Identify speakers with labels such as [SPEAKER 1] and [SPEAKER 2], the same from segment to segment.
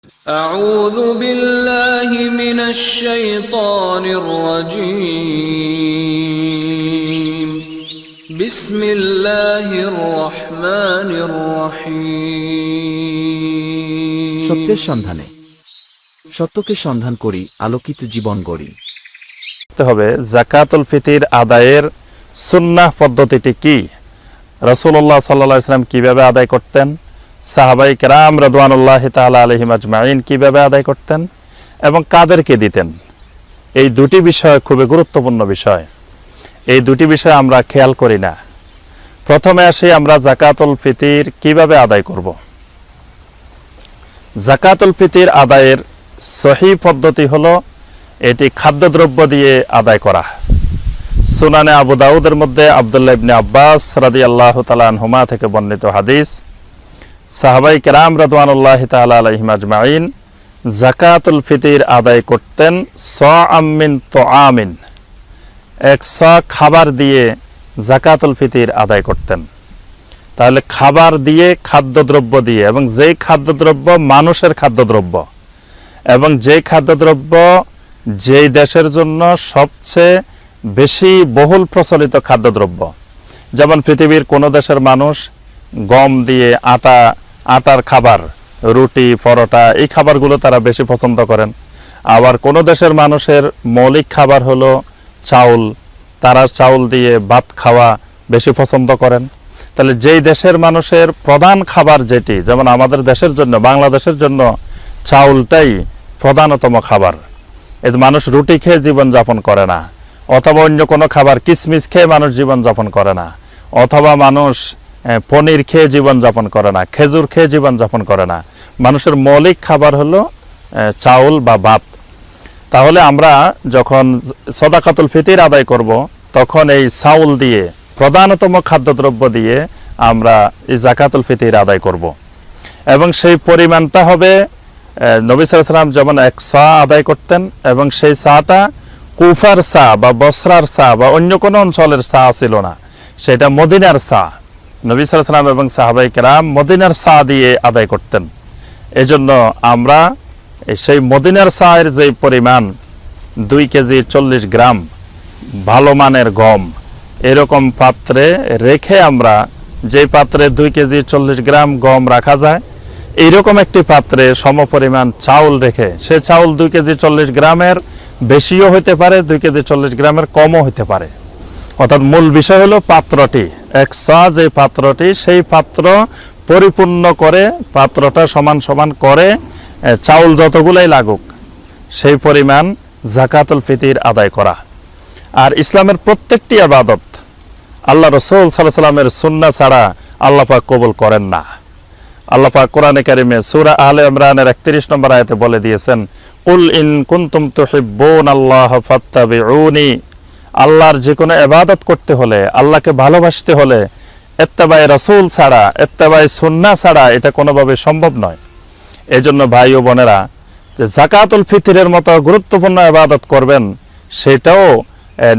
[SPEAKER 1] أعوذ بالله من الشيطان الرجيم بسم الله الرحمن الرحيم
[SPEAKER 2] সত্যের সন্ধানে সত্যকে সন্ধান করি, আলোকিত জীবন গড়ি।
[SPEAKER 3] হবে যাকাতুল ফিতির আদায়ের সুন্নাহ পদ্ধতিটি কি? রাসূলুল্লাহ সাল্লাল্লাহু আলাইহি ওয়াসাল্লাম কিভাবে আদায় করতেন, সাহাবায়ে কেরাম রাদিয়াল্লাহু তাআলা আলাইহিম আজমাইন কিভাবে আদায় করতেন এবং কাদেরকে দিতেন, এই দুটি বিষয় খুবই গুরুত্বপূর্ণ বিষয়। এই দুটি বিষয় আমরা খেয়াল করি না। প্রথমে আসি আমরা যাকাতুল ফিতির কিভাবে আদায় করব। যাকাতুল ফিতির আদায়ের সহিহ পদ্ধতি হলো এটি খাদ্যদ্রব্য দিয়ে আদায় করা। সুনানে আবু দাউদের মধ্যে আব্দুল্লাহ ইবনে আব্বাস রাদিয়াল্লাহু তাআলা আনহুমা থেকে বর্ণিত হাদিস, সাহাবায়ে কেরাম রাদিয়াল্লাহু তাআলা আলাইহিম আজমাইন যাকাতুল ফিতির আদায় করতেন সাআম মিন তুআমিন, এক সা খাবার দিয়ে যাকাতুল ফিতির আদায় করতেন। তাহলে খাবার দিয়ে, খাদ্যদ্রব্য দিয়ে, এবং যেই খাদ্যদ্রব্য মানুষের খাদ্যদ্রব্য এবং যেই খাদ্যদ্রব্য যেই দেশের জন্য সবচেয়ে বেশি বহুল প্রচলিত খাদ্যদ্রব্য, যেমন পৃথিবীর কোনো দেশের মানুষ গম দিয়ে আটার খাবার, রুটি, পরোটা, এই খাবারগুলো তারা বেশি পছন্দ করেন। আবার কোনো দেশের মানুষের মৌলিক খাবার হলো চাউল, তারা চাউল দিয়ে ভাত খাওয়া বেশি পছন্দ করেন। তাহলে যেই দেশের মানুষের প্রধান খাবার যেটি, যেমন আমাদের দেশের জন্য, বাংলাদেশের জন্য চাউলটাই প্রধানতম খাবার। এই মানুষ রুটি খেয়ে জীবনযাপন করে না, অথবা অন্য কোনো খাবার, কিশমিশ খেয়ে মানুষ জীবনযাপন করে না, অথবা মানুষ পনির খেয়ে জীবনযাপন করে না, খেজুর খেয়ে জীবনযাপন করে না। মানুষের মৌলিক খাবার হলো চাউল বা ভাত। তাহলে আমরা যখন সাদাকাতুল ফিতির আদায় করব, তখন এই চাউল দিয়ে, প্রধানতম খাদ্যদ্রব্য দিয়ে আমরা এই যাকাতুল ফিতির আদায় করব। এবং সেই পরিমাণটা হবে, নবী সাল্লাল্লাহু আলাইহি ওয়াসাল্লাম যেমন এক সা আদায় করতেন, এবং সেই সাটা কুফার সা বা বসরার সা বা অন্য কোনো অঞ্চলের সা ছিল না, সেটা মদিনার সা। নবী সাল্লাল্লাহু আলাইহি ওয়াসাল্লাম এবং সাহাবায়ে কেরাম মদিনার সা দিয়ে আদায় করতেন। এজন্য আমরা সেই মদিনার সায়ের যে পরিমাণ 2 কেজি 40 গ্রাম ভালো মানের গম এরকম পাত্রে রেখে, আমরা যে পাত্রে 2 কেজি 40 গ্রাম গম রাখা যায়, এইরকম একটি পাত্রে সমপরিমাণ চাউল রেখে, সে চাউল 2 কেজি 40 গ্রামের বেশিও হতে পারে, 2 কেজি 40 গ্রামের কমও হতে পারে। অর্থাৎ মূল বিষয় হলো পাত্রটি, এক সা যে পাত্রটি, সেই পাত্র পরিপূর্ণ করে, পাত্রটা সমান সমান করে চাউল যতগুলাই লাগুক সেই পরিমাণ যাকাতুল ফিতির আদায় করা। আর ইসলামের প্রত্যেকটি ইবাদত আল্লাহ রাসূল সাল্লাল্লাহু আলাইহি ওয়াসাল্লামের সুন্নাহ ছাড়া আল্লাহ পাক কবুল করেন না। আল্লাহ পাক কোরআনে কারিমে সূরা আলে ইমরানের 31 নম্বর আয়াতে বলে দিয়েছেন, কুল ইন কুনতুম তুহিব্বুনাল্লাহ ফাত্তাবিউনি, আল্লাহর যে কোনো ইবাদত করতে হলে, আল্লাহকে ভালোবাসতে হলে ইত্তেবায়ে রাসূল ছাড়া, ইত্তেবায়ে সুন্নাহ ছাড়া এটা কোনোভাবে সম্ভব নয়। এজন্য ভাই ও বোনেরা, যে যাকাতুল ফিতরের মতো গুরুত্বপূর্ণ ইবাদত করবেন, সেটাও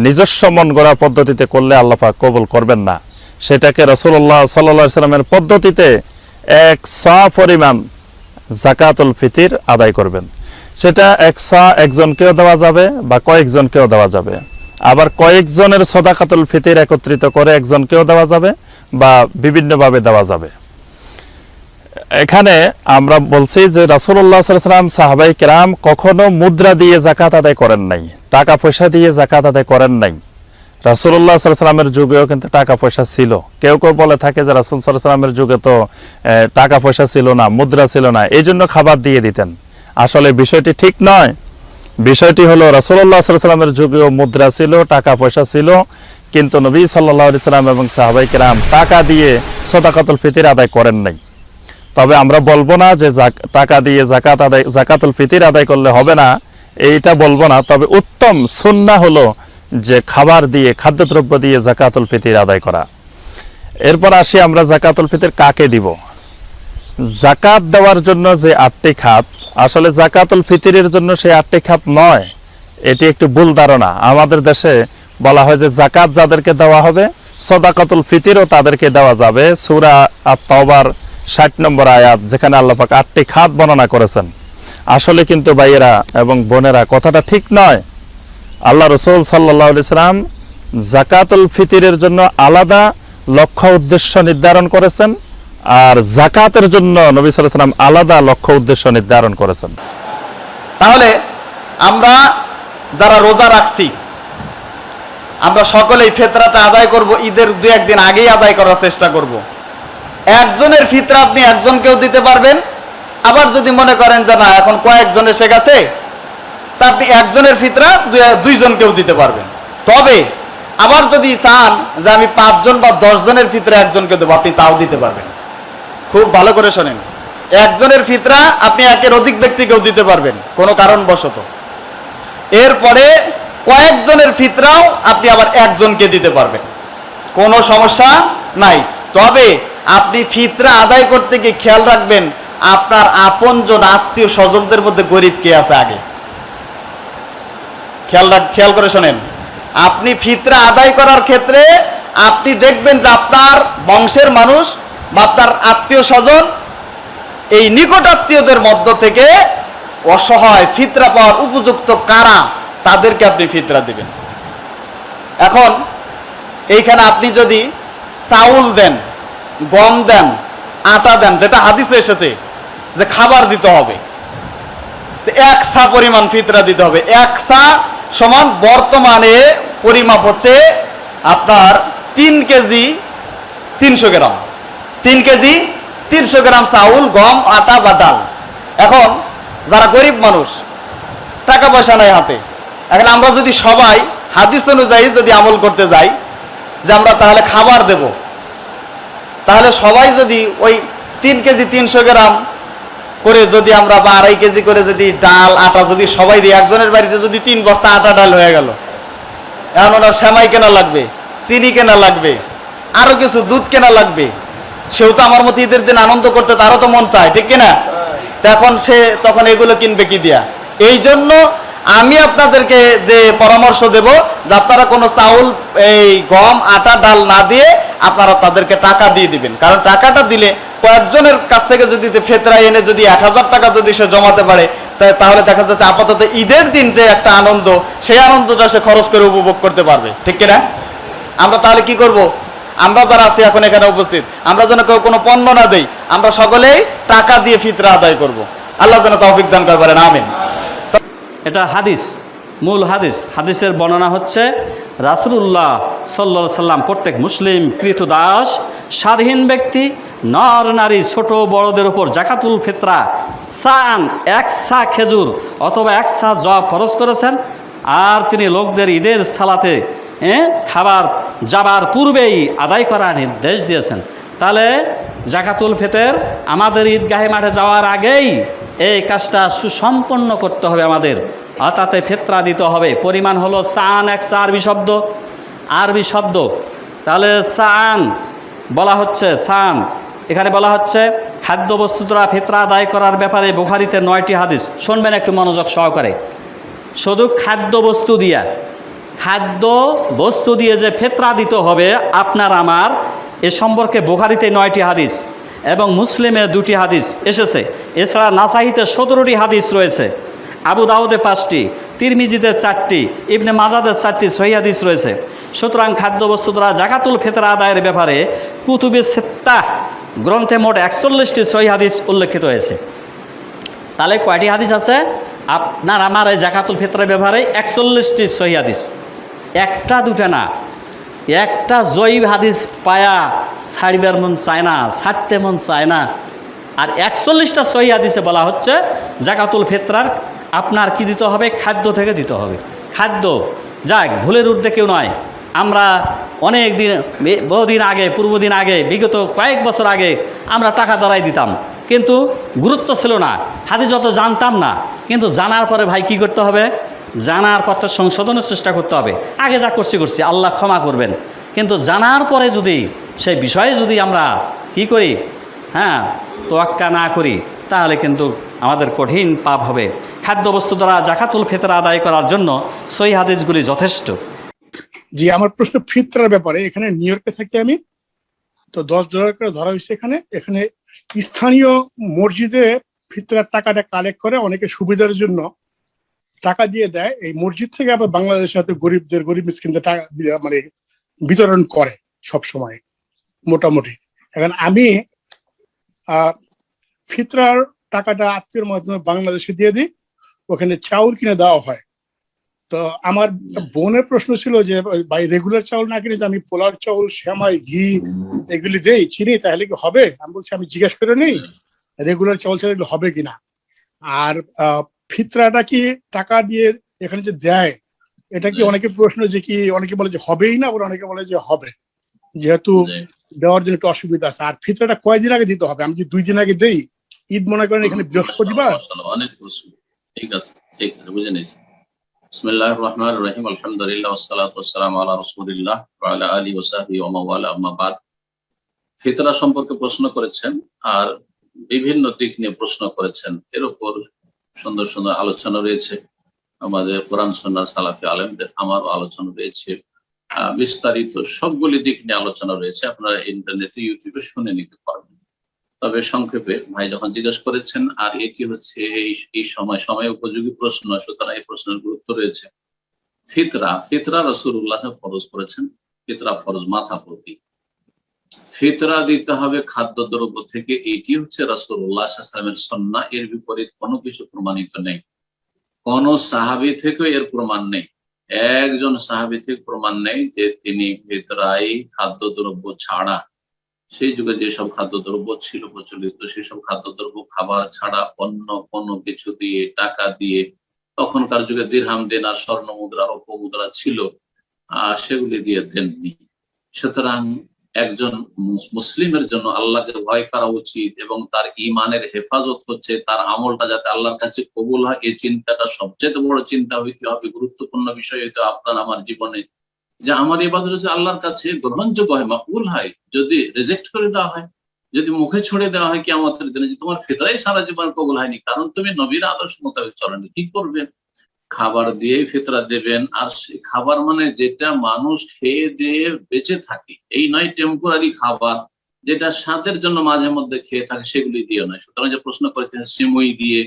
[SPEAKER 3] নিজস্ব মন গড়া পদ্ধতিতে করলে আল্লাহ পাক কবুল করবেন না। সেটাকে রাসূলুল্লাহ সাল্লাল্লাহু আলাইহি ওয়াসাল্লামের পদ্ধতিতে এক সা পরিমাণ যাকাতুল ফিতির আদায় করবেন। সেটা এক সা একজনকেও দেওয়া যাবে বা কয়েকজনকেও দেওয়া যাবে, আবার কয়েকজনের সাদাকাতুল ফিতির একত্রিত করে একজনকেও দেওয়া যাবে বা বিভিন্নভাবে দেওয়া যাবে। এখানে আমরা বলছি যে রাসূলুল্লাহ সাল্লাল্লাহু আলাইহি ওয়াসাল্লাম, সাহাবায়ে কেরাম কখনো মুদ্রা দিয়ে যাকাত আদায় করেন নাই, টাকা পয়সা দিয়ে যাকাত আদায় করেন নাই। রাসূলুল্লাহ সাল্লাল্লাহু আলাইহি ওয়াসাল্লামের যুগেও কিন্তু টাকা পয়সা ছিল। কেউ কেউ বলে থাকে যে রাসূল সাল্লাল্লাহু আলাইহি ওয়াসাল্লামের যুগে তো টাকা পয়সা ছিল না, মুদ্রা ছিল না, এই জন্য খাবার দিয়ে দিতেন। আসলে বিষয়টি ঠিক নয়। বিষয়টি হলো রাসূলুল্লাহ সাল্লাল্লাহু আলাইহি ওয়াসাল্লামের যুগেও মুদ্রা ছিল, টাকা পয়সা ছিল, কিন্তু নবী সাল্লাল্লাহু আলাইহি ওয়াসাল্লাম এবং সাহাবায়ে কেরাম টাকা দিয়ে সাদাকাতুল ফিতির আদায় করেন নাই। তবে আমরা বলবো না যে টাকা দিয়ে যাকাতুল ফিতির আদায় করলে হবে না, এইটা বলবো না। তবে উত্তম সুন্নাহ হলো যে খাবার দিয়ে, খাদ্যদ্রব্য দিয়ে যাকাতুল ফিতির আদায় করা। এরপর আসি আমরা যাকাতুল ফিতির কাকে দিব। যাকাত দেওয়ার জন্য যে 8টি খাত, আসলে যাকাতুল ফিতিরের জন্য সেই 8টি খাত নয়, এটি একটি ভুল ধারণা। আমাদের দেশে বলা হয় যে যাকাত যাদেরকে দেওয়া হবে, সাদাকাতুল ফিতিরও তাদেরকে দেওয়া যাবে। সূরা আত-তাওবার 60 নম্বর আয়াত, যেখানে আল্লাহ পাক 8টি খাত বর্ণনা করেছেন। আসলে কিন্তু ভাইয়েরা এবং বোনেরা কথাটা ঠিক নয়। আল্লাহ রাসূল সাল্লাল্লাহু আলাইহি সাল্লাম যাকাতুল ফিতরের জন্য আলাদা লক্ষ্য উদ্দেশ্য নির্ধারণ করেছেন, আর যাকাতের জন্য নবী সাল্লাল্লাহু আলাইহি সাল্লাম আলাদা লক্ষ্য উদ্দেশ্য নির্ধারণ করেছেন।
[SPEAKER 4] তাহলে আমরা যারা রোজা রাখছি, আমরা সকলেই ফিতরাটা আদায় করব, ঈদের 2-1 দিন আগেই আদায় করার চেষ্টা করব। একজনের ফিতরা আপনি একজনকেও দিতে পারবেন, আবার যদি মনে করেন যে না এখন কয়েকজন এসে গেছে, তা আপনি একজনের ফিতরা 2 জনকেও দিতে পারবেন। তবে আবার যদি চান যে আমি 5 জন বা 10 জনের ফিতরা একজনকে দেবো, আপনি তাও দিতে পারবেন। খুব ভালো করে শোনেন, একজনের ফিতরা আপনি একের অধিক ব্যক্তিকেও দিতে পারবেন কোনো কারণবশত। এরপরে কয়েকজনের ফিতরাও আপনি আবার একজনকে দিতে পারবেন, কোনো সমস্যা নাই। তবে আপনি ফিতরা আদায় করতে গিয়ে খেয়াল রাখবেন আপনার আপনজন আত্মীয় স্বজনদের মধ্যে গরিব কে আছে আগে। খেয়াল করে শোনেন, আপনি ফিতরা আদায় করার ক্ষেত্রে আপনি দেখবেন যে আপনার বংশের মানুষ বা আপনার আত্মীয় স্বজন, এই নিকট আত্মীয়দের মধ্য থেকে অসহায় ফিতরা পাওয়ার উপযুক্ত কারা, তাদেরকে আপনি ফিতরা দিবেন। এখন এইখানে আপনি যদি চাউল দেন, গম দেন, আটা দেন, যেটা হাদিসে এসেছে যে খাবার দিতে হবে, 1 সা পরিমাণ ফিতরা দিতে হবে। 1 সা সমান বর্তমানে পরিমাপ হচ্ছে আপনার 3 কেজি 300 গ্রাম। 3 কেজি 300 গ্রাম চাউল, গম, আটা বা ডাল। এখন যারা গরিব মানুষ, টাকা পয়সা নাই হাতে, এখন আমরা যদি সবাই হাদিস অনুযায়ী যদি আমল করতে যাই যে আমরা তাহলে খাবার দেব, তাহলে সবাই যদি ওই 3 কেজি 300 গ্রাম করে যদি আমরা বা 2.5 কেজি করে যদি ডাল আটা যদি সবাই দিই, একজনের বাড়িতে যদি 3 বস্তা আটা ডাল হয়ে গেল, এখন ওনার সেমাই কেনা লাগবে, চিনি কেনা লাগবে, আরো কিছু দুধ কেনা লাগবে। সেও তো আমার মতো ঈদের দিন আনন্দ করতে তারও তো মন চায়, ঠিক কিনা? তখন এগুলো কিনবে কি দিয়া? এই জন্য আমি আপনাদেরকে যে পরামর্শ দেব যে আপনারা কোনো চাউল, এই গম, আটা, ডাল না দিয়ে আপনারা তাদেরকে টাকা দিয়ে দিবেন। কারণ টাকাটা দিলে কয়েকজনের কাছ থেকে যদি ফিতরা এনে যদি 1000 টাকা যদি সে জমাতে পারে, তাহলে দেখা যাচ্ছে আপাতত ঈদের দিন যে একটা আনন্দ, সেই আনন্দটা সে খরচ করে উপভোগ করতে পারবে, ঠিক কিনা? আমরা তাহলে কি করব? আমরা যারা আছি এখন এখানে উপস্থিত, আমরা যেন কেউ কোনো পণ্য না দেই, আমরা সকলেই টাকা দিয়ে ফিতরা আদায় করব। আল্লাহ যেন তৌফিক দান করেন, আমিন।
[SPEAKER 5] এটা হাদিস, মূল হাদিস। হাদিসের বর্ণনা হচ্ছে রাসূলুল্লাহ সাল্লাল্লাহু আলাইহি সাল্লাম প্রত্যেক মুসলিম কৃতদাস স্বাধীন ব্যক্তি নর নারী ছোট বড়দের উপর জাকাতুল ফিতরা সান 1 সা খেজুর অথবা 1 সা যব ফরজ করেছেন। আর তিনি লোকদের ঈদের সালাতে খাবার যাবার পূর্বেই আদায় করার নির্দেশ দিয়েছেন। তাহলে জাকাতুল ফিতর আমাদের ঈদগাহে মাঠে যাওয়ার আগেই এই কাজটা সুসম্পন্ন করতে হবে আমাদের, অর্থাৎ ফিতরা দিতে হবে। পরিমাণ হলো সান, 1 সা আরবি শব্দ। তাহলে সান বলা হচ্ছে, সান এখানে বলা হচ্ছে খাদ্যবস্তু দ্বারা ফিতরা আদায় করার ব্যাপারে বুখারীতে 9টি হাদিস। শুনবেন একটু মনোযোগ সহকারে। শুধু খাদ্য বস্তু দিয়ে যে ফিতরা দিতে হবে আপনার আমার, এ সম্পর্কে বুখারীতে 9টি হাদিস এবং মুসলিমে 2টি হাদিস এসেছে। এছাড়া নাসাইতে 17টি হাদিস রয়েছে, আবু দাউদে 5টি, তিরমিজিতে 4টি, ইবনে মাজাতে 4টি সহিহ হাদিস রয়েছে। সুতরাং খাদ্যবস্তু দ্বারা জাকাতুল ফিতরা আদায়ের ব্যাপারে কুতুবে সিত্তাহ গ্রন্থে মোট 41টি সহিহ হাদিস উল্লেখিত হয়েছে। তাহলে কয়টি হাদিস আছে আপনার আমার এই জাকাতুল ফিতরের ব্যাপারে? 41টি সহিহ হাদিস, একটা দুটা না। একটা জয়ীব হাদিস পায়া ছাড়িবার মন চায় না, ছাড়তে মন চায় না। আর 41টা সহিহ হাদিসে বলা হচ্ছে জাকাতুল ফিতরার আপনার কি দিতে হবে? খাদ্য থেকে দিতে হবে। খাদ্য যাক, ভুলের ঊর্ধ্বে কেউ নয়। আমরা অনেক দিন, বহুদিন আগে, পূর্বদিন আগে, বিগত কয়েক বছর আগে আমরা টাকা দ্বারাই দিতাম, কিন্তু গুরুত্ব ছিল না, হাদিস অত জানতাম না। কিন্তু জানার পরে ভাই কি করতে হবে? জানার পর তো সংশোধনের চেষ্টা করতে হবে। আগে যা করছি আল্লাহ ক্ষমা করবেন, কিন্তু জানার পরে যদি সেই বিষয়ে যদি আমরা কি করি, তোয়াক্কা না করি, তাহলে কিন্তু আমাদের কঠিন পাপ হবে। খাদ্যবস্তু দ্বারা জাকাতুল ফিতরা আদায় করার জন্য সহিহ হাদিসগুলি যথেষ্ট।
[SPEAKER 6] জি, আমার প্রশ্ন ফিতরার ব্যাপারে। এখানে নিউ ইয়র্কে থাকি আমি, তো $10 করে ধরা হয়েছে। এখানে স্থানীয় মসজিদে ফিতরার টাকাটা কালেক্ট করে অনেকে সুবিধার জন্য টাকা দিয়ে দেয়, এই মসজিদ থেকে আবার বাংলাদেশে হয়তো গরিব মিসকিনদের টাকা মানে বিতরণ করে সব সময় মোটামুটি। এখন আমি ফিতরার টাকাটা আত্মীয়র মাধ্যমে বাংলাদেশে দিয়ে দিই, ওখানে চাউল কিনে দেওয়া হয়। তো আমার বোনের প্রশ্ন ছিল যে ভাই রেগুলার চাউল না কিনে আমি পোলার চাউল, সেমাই, ঘি এগুলি দেই, চিনি, তাহলে কি হবে? আমি বলছি আমি জিজ্ঞেস করে নেই রেগুলার চাউল ছাড়া এগুলো হবে কিনা। আর ফিতরাটা কি টাকা দিয়ে এখানে যে দেয়, এটা কি অনেকে প্রশ্ন যে কি অনেকে বলে যে হবেই না, আবার অনেকে বলে যে হবে, যেহেতু দেওয়ার জন্য একটু অসুবিধা আছে। আর ফিতরাটা কয়দিন আগে দিতে হবে? আমি যদি 2 দিন আগে দেই, ঈদ মনে করেন এখানে বৃহস্পতিবার।
[SPEAKER 7] অনেক প্রশ্ন, ঠিক আছে বুঝে নিয়েছি। বিসমিল্লাহির রহমানির রহিম, আলহামদুলিল্লাহ ওয়াসসালাতু ওয়াসসালামু আলা রাসূলিল্লাহ ওয়া আলা আলিহি ওয়া সাহবিহি ওয়া মান ওয়ালা, আম্মা বাদ। ফিতরা সম্পর্কে প্রশ্ন করেছেন আর বিভিন্ন দিক নিয়ে প্রশ্ন করেছেন, এর উপর সুন্দর সুন্দর আলোচনা রয়েছে আমাদের কোরআন সুন্নাহর সালাফি আলেমদের, আমারও আলোচনা রয়েছে, বিস্তারিত সবগুলি দিক নিয়ে আলোচনা রয়েছে, আপনারা ইন্টারনেটে ইউটিউবে শুনে নিতে পারবেন। তবে সংক্ষেপে ভাই যখন জিজ্ঞেস করেছেন, আর এটি হচ্ছে এই সময় উপযোগী প্রশ্ন, সুতরাং এই প্রশ্নের গুরুত্ব রয়েছে। ফিতরা রাসূলুল্লাহ ফরজ করেছেন, ফিতরা ফরজ মাথা প্রতি। ফিতরা দিতে হবে খাদ্যদ্রব্য থেকে, এটি হচ্ছে রাসূলুল্লাহ সাল্লাল্লাহু আলাইহি ওয়াসাল্লামের সুন্নাহ। এর বিপরীত কোনো কিছু প্রমাণিত নেই, কোন সাহাবী থেকে এর প্রমাণ নেই, একজন সাহাবী থেকে প্রমাণ নেই যে তিনি ফিতরাই খাদ্যদ্রব্য ছাড়া, সেই যুগে যেসব খাদ্যদ্রব্য ছিল প্রচলিত, সেসব খাদ্যদ্রব্য খাবার ছাড়া অন্য কোনো কিছু দিয়ে, টাকা দিয়ে, তখনকার যুগে দিরহাম, দিনার, স্বর্ণ মুদ্রা, রৌপ্য মুদ্রা ছিল, সেগুলি দিয়ে দেননি। সুতরাং একজন মুসলিমের জন্য আল্লাহকে ভয় করা উচিত এবং তার ইমানের হেফাজত হচ্ছে তার আমলটা যাতে আল্লাহর কাছে কবুল হয়, এই চিন্তাটা সবচেয়ে বড় চিন্তা হইতে হবে, গুরুত্বপূর্ণ বিষয় হইতে আপনার আমার জীবনে, যে আমার ইবাদত হচ্ছে আল্লাহর কাছে গ্রহণযোগ্য হয়, মাকবুল হয়। যদি রিজেক্ট করে দেওয়া হয়, যদি মুখে ছড়ে দেওয়া হয় কিয়ামতের দিনে যে তোমার ফিতরাই সারা জীবন কবুল হয়নি, কারণ তুমি নবীর আদর্শ মোতাবেক চলেনি, কি করবেন? খাবার দিয়ে ফিতরা দেবেন। আর খাবার মানে যেটা মানুষ খেয়ে দিয়ে বেঁচে থাকে, এই নয় টেম্পোরারি খাবার যেটা স্বাদের জন্য মাঝে মধ্যে খেয়ে থাকে, সেগুলি দিয়ে নয়। সুতরাং যে প্রশ্ন করেছেন সিমুই দিয়ে,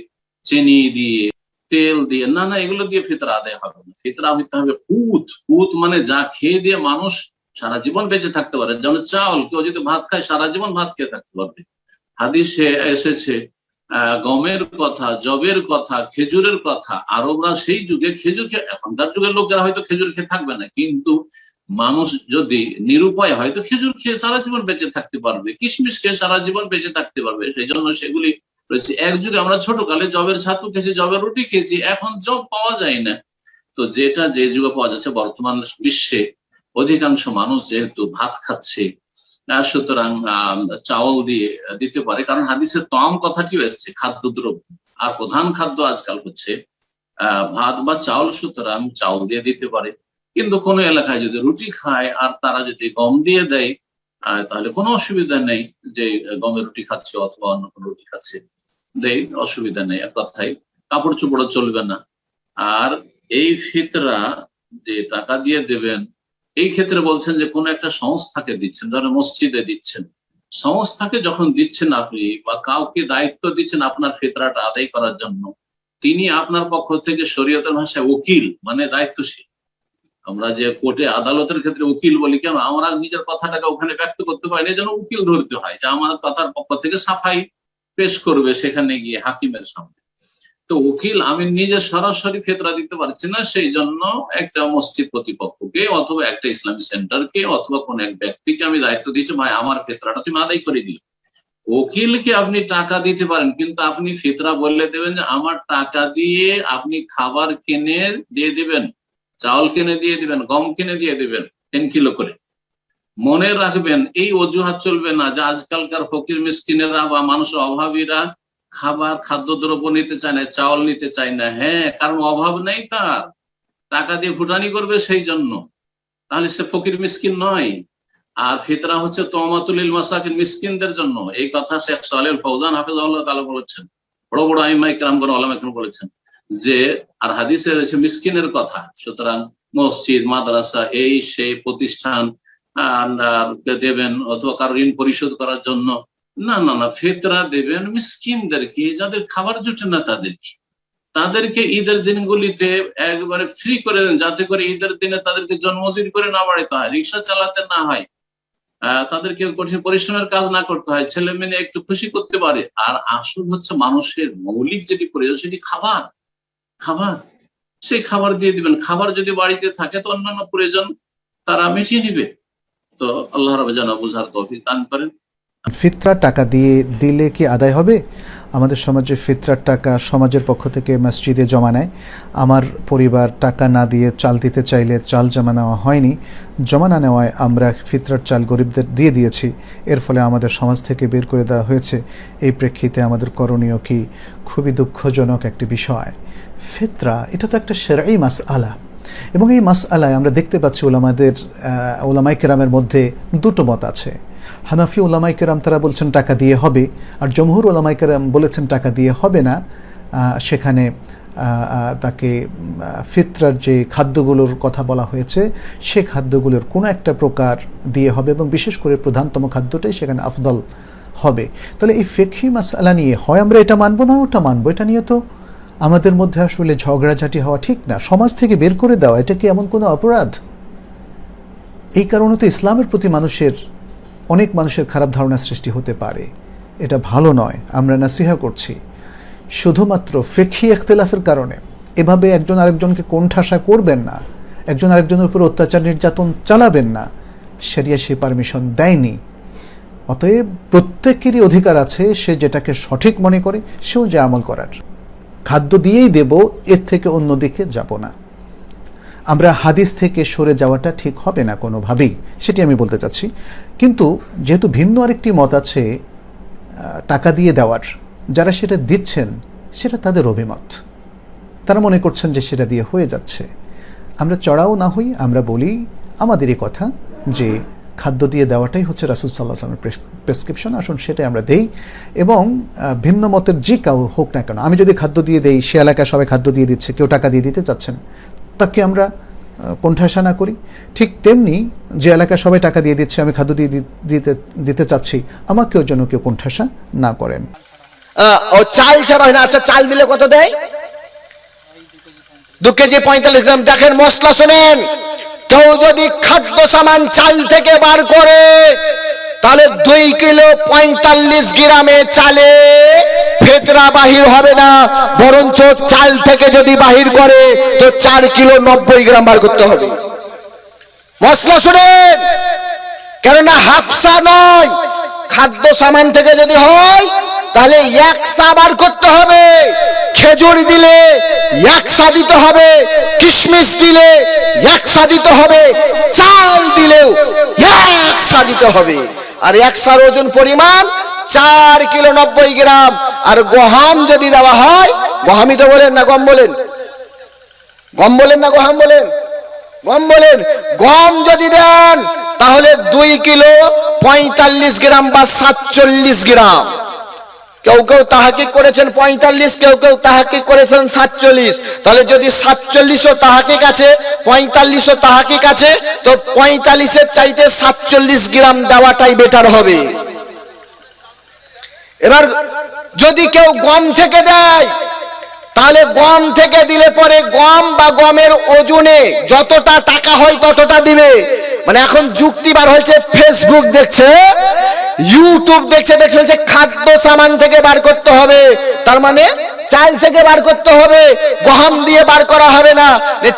[SPEAKER 7] চিনি দিয়ে, তেল দিয়ে, না এগুলো দিয়ে ফিতরা আদায় হবে না। ফিতরা হইতে হবে কুত মানে যা খেয়ে দিয়ে মানুষ সারা জীবন বেঁচে থাকতে পারে। যেমন চাউল, কেউ যদি ভাত খায় সারা জীবন ভাত খেয়ে থাকতে পারবে। হাদিসে এসেছে গমের কথা, জবের কথা, খেজুরের কথা। আরবরা সেই যুগে খেজুর খেয়ে, এখনকার যুগের লোকেরা হয়তো খেজুর খেয়ে থাকবে না, কিন্তু মানুষ যদি নিরুপায় হয়তো খেজুর খেয়ে সারা জীবন বেঁচে থাকতে পারবে, কিশমিশ খেয়ে সারা জীবন বেঁচে থাকতে পারবে। সেই জন্য সেগুলি রয়েছে। এক যুগে আমরা ছোটকালে জবের ছাতু খেয়েছি, জবের রুটি খেয়েছি, এখন জব পাওয়া যায় না। তো যেটা যে যুগে পাওয়া যাচ্ছে, বর্তমান বিশ্বে অধিকাংশ মানুষ যেহেতু ভাত খাচ্ছে, সুতরাং চাউল দিয়ে দিতে পারে, কারণ হাদিসের তম কথাটিও এসছে খাদ্যদ্রব্য, আর প্রধান খাদ্য আজকাল হচ্ছে ভাত বা চাউল, সুতরাং চাউল দিয়ে দিতে পারে। কিন্তু কোনো এলাকায় যদি রুটি খায় আর তারা যদি গম দিয়ে দেয়, তাহলে কোনো অসুবিধা নেই, যে গমের রুটি খাচ্ছে অথবা অন্য কোনো রুটি খাচ্ছে, দেয়, অসুবিধা নেই। এক কথায় কাপড় চোপড় চলবে না। আর এই ফিতরা যে টাকা দিয়ে দেবেন, এই ক্ষেত্রে বলছেন যে কোন একটা সংস্থাকে দিচ্ছেন, ধরেন মসজিদে দিচ্ছেন, সংস্থাকে যখন দিচ্ছেন আপনি, বা কাউকে দায়িত্ব দিচ্ছেন আপনার ফিতরাটা আদায় করার জন্য, তিনি আপনার পক্ষ থেকে শরীয়তের ভাষায় উকিল মানে দায়িত্বশীল। আমরা যে কোর্টে আদালতের ক্ষেত্রে উকিল বলি, কেন? আমরা নিজের কথাটাকে ওখানে ব্যক্ত করতে পারি না, যেন উকিল ধরতে হয়, যে আমার কথার পক্ষ থেকে সাফাই পেশ করবে সেখানে গিয়ে হাকিমের সামনে। তো উকিল আমি নিজে সরাসরি ফিতরা দিতে পারছি না, সেই জন্য একটা মসজিদ কর্তৃপক্ষকে অথবা একটা ইসলামী সেন্টারকে অথবা কোন এক ব্যক্তিকে আমি দায়িত্ব দিয়েছি, ভাই আমার ফিতরাটা তুমি আদায় করে দিও। উকিলকে আপনি টাকা দিতে পারেন, কিন্তু আপনি ফিতরা বললে দেবেন যে আমার টাকা দিয়ে আপনি খাবার কিনে দিয়ে দিবেন, চাউল কিনে দিয়ে দিবেন, গম কিনে দিয়ে দিবেন 10 কিলো করে। মনে রাখবেন এই অজুহাত চলবে না যে আজকালকার ফকির মিসকিনেরা বা মানুষের অভাবীরা খাদ্যদ্রব্য নিতে চায় না, চাউল নিতে চায় না। হ্যাঁ, কারণ অভাব নেই, তার টাকা দিয়ে ফুটানি করবে সেই জন্য, তাহলে সে ফকির মিসকিন নয়। আর ফিতরা হচ্ছে তওমাতুল লিল মাসাকিন, মিসকিনদের জন্য। এই কথা শেখ সালেহ ফৌজান হাফিজাহুল্লাহ তাআলা বলেছেন, বড় বড় আইম্মা ইকরামগণ, ওলামা ইকরাম বলেছেন যে, আর হাদিসে রয়েছে মিসকিনের কথা। সুতরাং মসজিদ, মাদ্রাসা, এই সেই প্রতিষ্ঠান দেবেন, অথবা কারো ঋণ পরিশোধ করার জন্য না না না, ফিতরা দেবেন মিসকিনদেরকে, যাদের খাবার জুটে না তাদেরকে ঈদের দিনগুলিতে একবারে ফ্রি করে দেন, যাতে করে ঈদের দিনে তাদেরকে জন্মজুরি করে না বাড়াইতে হয়, রিক্সা চালাতে না হয়, তাদেরকে কঠিন পরিশ্রমের কাজ না করতে হয়, ছেলে মেয়ে একটু খুশি করতে পারে। আর আসল হচ্ছে মানুষের মৌলিক যেটি প্রয়োজন সেটি খাবার। সেই খাবার দিয়ে দিবেন। খাবার যদি বাড়িতে থাকে তো অন্যান্য প্রয়োজন তারা মিটিয়ে নিবে। তো আল্লাহ রাব্বুল যেন বুঝার তৌফিক দান করেন।
[SPEAKER 8] ফিতরা টাকা দিয়ে দিলে কি আদায় হবে? আমাদের সমাজে ফিতরার টাকা সমাজের পক্ষ থেকে মসজিদে জমা নেয়। আমার পরিবার টাকা না দিয়ে চাল দিতে চাইলে চাল জমা নেওয়া হয়নি। জমা না নেওয়ায় আমরা ফিতরার চাল গরিবদের দিয়ে দিয়েছি। এর ফলে আমাদের সমাজ থেকে বের করে দেওয়া হয়েছে। এই প্রেক্ষিতে আমাদের করণীয় কি? খুবই দুঃখজনক একটি বিষয়। ফিতরা এটা তো একটা শরঈ মাসআলা, এবং এই মাসআলায় আমরা দেখতে পাচ্ছি উলামায়ে কেরামের মধ্যে দুটো মত আছে। হানাফি উলামায়ে কেরাম তারা বলছেন টাকা দিয়ে হবে, আর জমহুর উলামায়ে কেরাম বলেছেন টাকা দিয়ে হবে না। সেখানে তাকে ফিতরার যে খাদ্যগুলোর কথা বলা হয়েছে সে খাদ্যগুলোর কোনো একটা প্রকার দিয়ে হবে, এবং বিশেষ করে প্রধানতম খাদ্যটাই সেখানে আফদল হবে। তাহলে এই ফিকহি মাসআলা নিয়ে হয় আমরা এটা মানবো না ওটা মানবো, এটা নিয়ে তো আমাদের মধ্যে আসলে ঝগড়াঝাটি হওয়া ঠিক না। সমাজ থেকে বের করে দেওয়া এটা কি এমন কোনো অপরাধ? এই কারণে তো ইসলামের প্রতি অনেক মানুষের খারাপ ধারণা সৃষ্টি হতে পারে। এটা ভালো নয়। আমরা নাসিহা করছি, শুধুমাত্র ফিকহি ইখতিলাফের কারণে এভাবে একজন আরেকজনকে কোণঠাসা করবেন না, একজন আরেকজনের উপর অত্যাচার নির্যাতন চালাবেন না। শরিয়া সে পারমিশন দেয়নি। অতএব প্রত্যেকেরই অধিকার আছে সে যেটাকে সঠিক মনে করে সেও যে আমল করার। খাদ্য দিয়েই দেব, এর থেকে অন্যদিকে যাব না। আমরা হাদিস থেকে সরে যাওয়াটা ঠিক হবে না কোনোভাবেই, সেটি আমি বলতে চাচ্ছি। কিন্তু যেহেতু ভিন্ন আরেকটি মত আছে টাকা দিয়ে দেওয়ার, যারা সেটা দিচ্ছেন সেটা তাদের অভিমত, তারা মনে করছেন যে সেটা দিয়ে হয়ে যাচ্ছে। আমরা চড়াও না হই, আমরা বলি আমাদেরই কথা যে খাদ্য দিয়ে দেওয়াটাই হচ্ছে রাসূল সাল্লাল্লাহু আলাইহি ওয়াসাল্লামের প্রেসক্রিপশন। আসুন সেটাই আমরা দেই, এবং ভিন্ন মতের যে কেউ হোক না কেন, আমি যদি খাদ্য দিয়ে দেই, সে এলাকায় সবাই খাদ্য দিয়ে দিচ্ছে, কেউ টাকা দিয়ে দিতে চাচ্ছেন, তাকে আমরা কোণঠাসা না করি। ঠিক তেমনি যে এলাকায় সবাই টাকা দিয়ে দিচ্ছে, আমি খাদ্য দিয়ে দিতে চাচ্ছি, আমাকেও যেন কেউ কোণঠাসা না করেন।
[SPEAKER 9] ও চাল ছাড়া হয় না। আচ্ছা, চাল দিলে কত দেয়? 2 কেজি 45 গ্রাম। দেখেন মশলা শোনেন, কেউ যদি খাদ্য সামান চাল থেকে বার করে তাহলে 2 কিলো 45 গ্রামে চালে ফিতরা বাহির হবে না, বরঞ্চ চাল থেকে যদি বাহির করে তো 4 কিলো 90 গ্রাম বার করতে হবে। মশলা শুনেন, কেননা হাফসা নয়, খাদ্য সামান থেকে যদি হয় তাহলে 1 সা বার করতে হবে। খেজুর দিলে 1 সা দিতে হবে, কিশমিশ দিলে 1 সা দিতে হবে, চাল দিলেও 1 সা দিতে হবে। আর 1 সার ওজন পরিমাণ 4 কিলো 90 গ্রাম। আর গম যদি দেওয়া হয়, গমই তো বলেন না গম বলেন, গম বলেন না গম বলেন, গম বলেন। গম যদি দেন তাহলে 2 কিলো 45 গ্রাম বা 47 গ্রাম। কেউ কেউ তাহাকিক করেছেন 45, কেউ কেউ তাহাকিক করেছেন 47। তাহলে যদি 47ও তাহাকিক আছে, 45ও তাহাকিক আছে, তো 45-এর চাইতে 47 গ্রাম দেওয়াটাই বেটার হবে। এবার যদি কেউ গম থেকে দেয়, তাহলে গম থেকে দিলে পরে গম বা গমের ওজনে যতটা টাকা হয় ততটা দিবে। মানে এখন যুক্তি বার হয়েছে, ফেসবুক দেখছে, ইউটিউব দেখছে, বলছে খাদ্য সামান থেকে বার করতে হবে, তার মানে চাল থেকে বার করতে হবে, গম দিয়ে বার করা হবে না।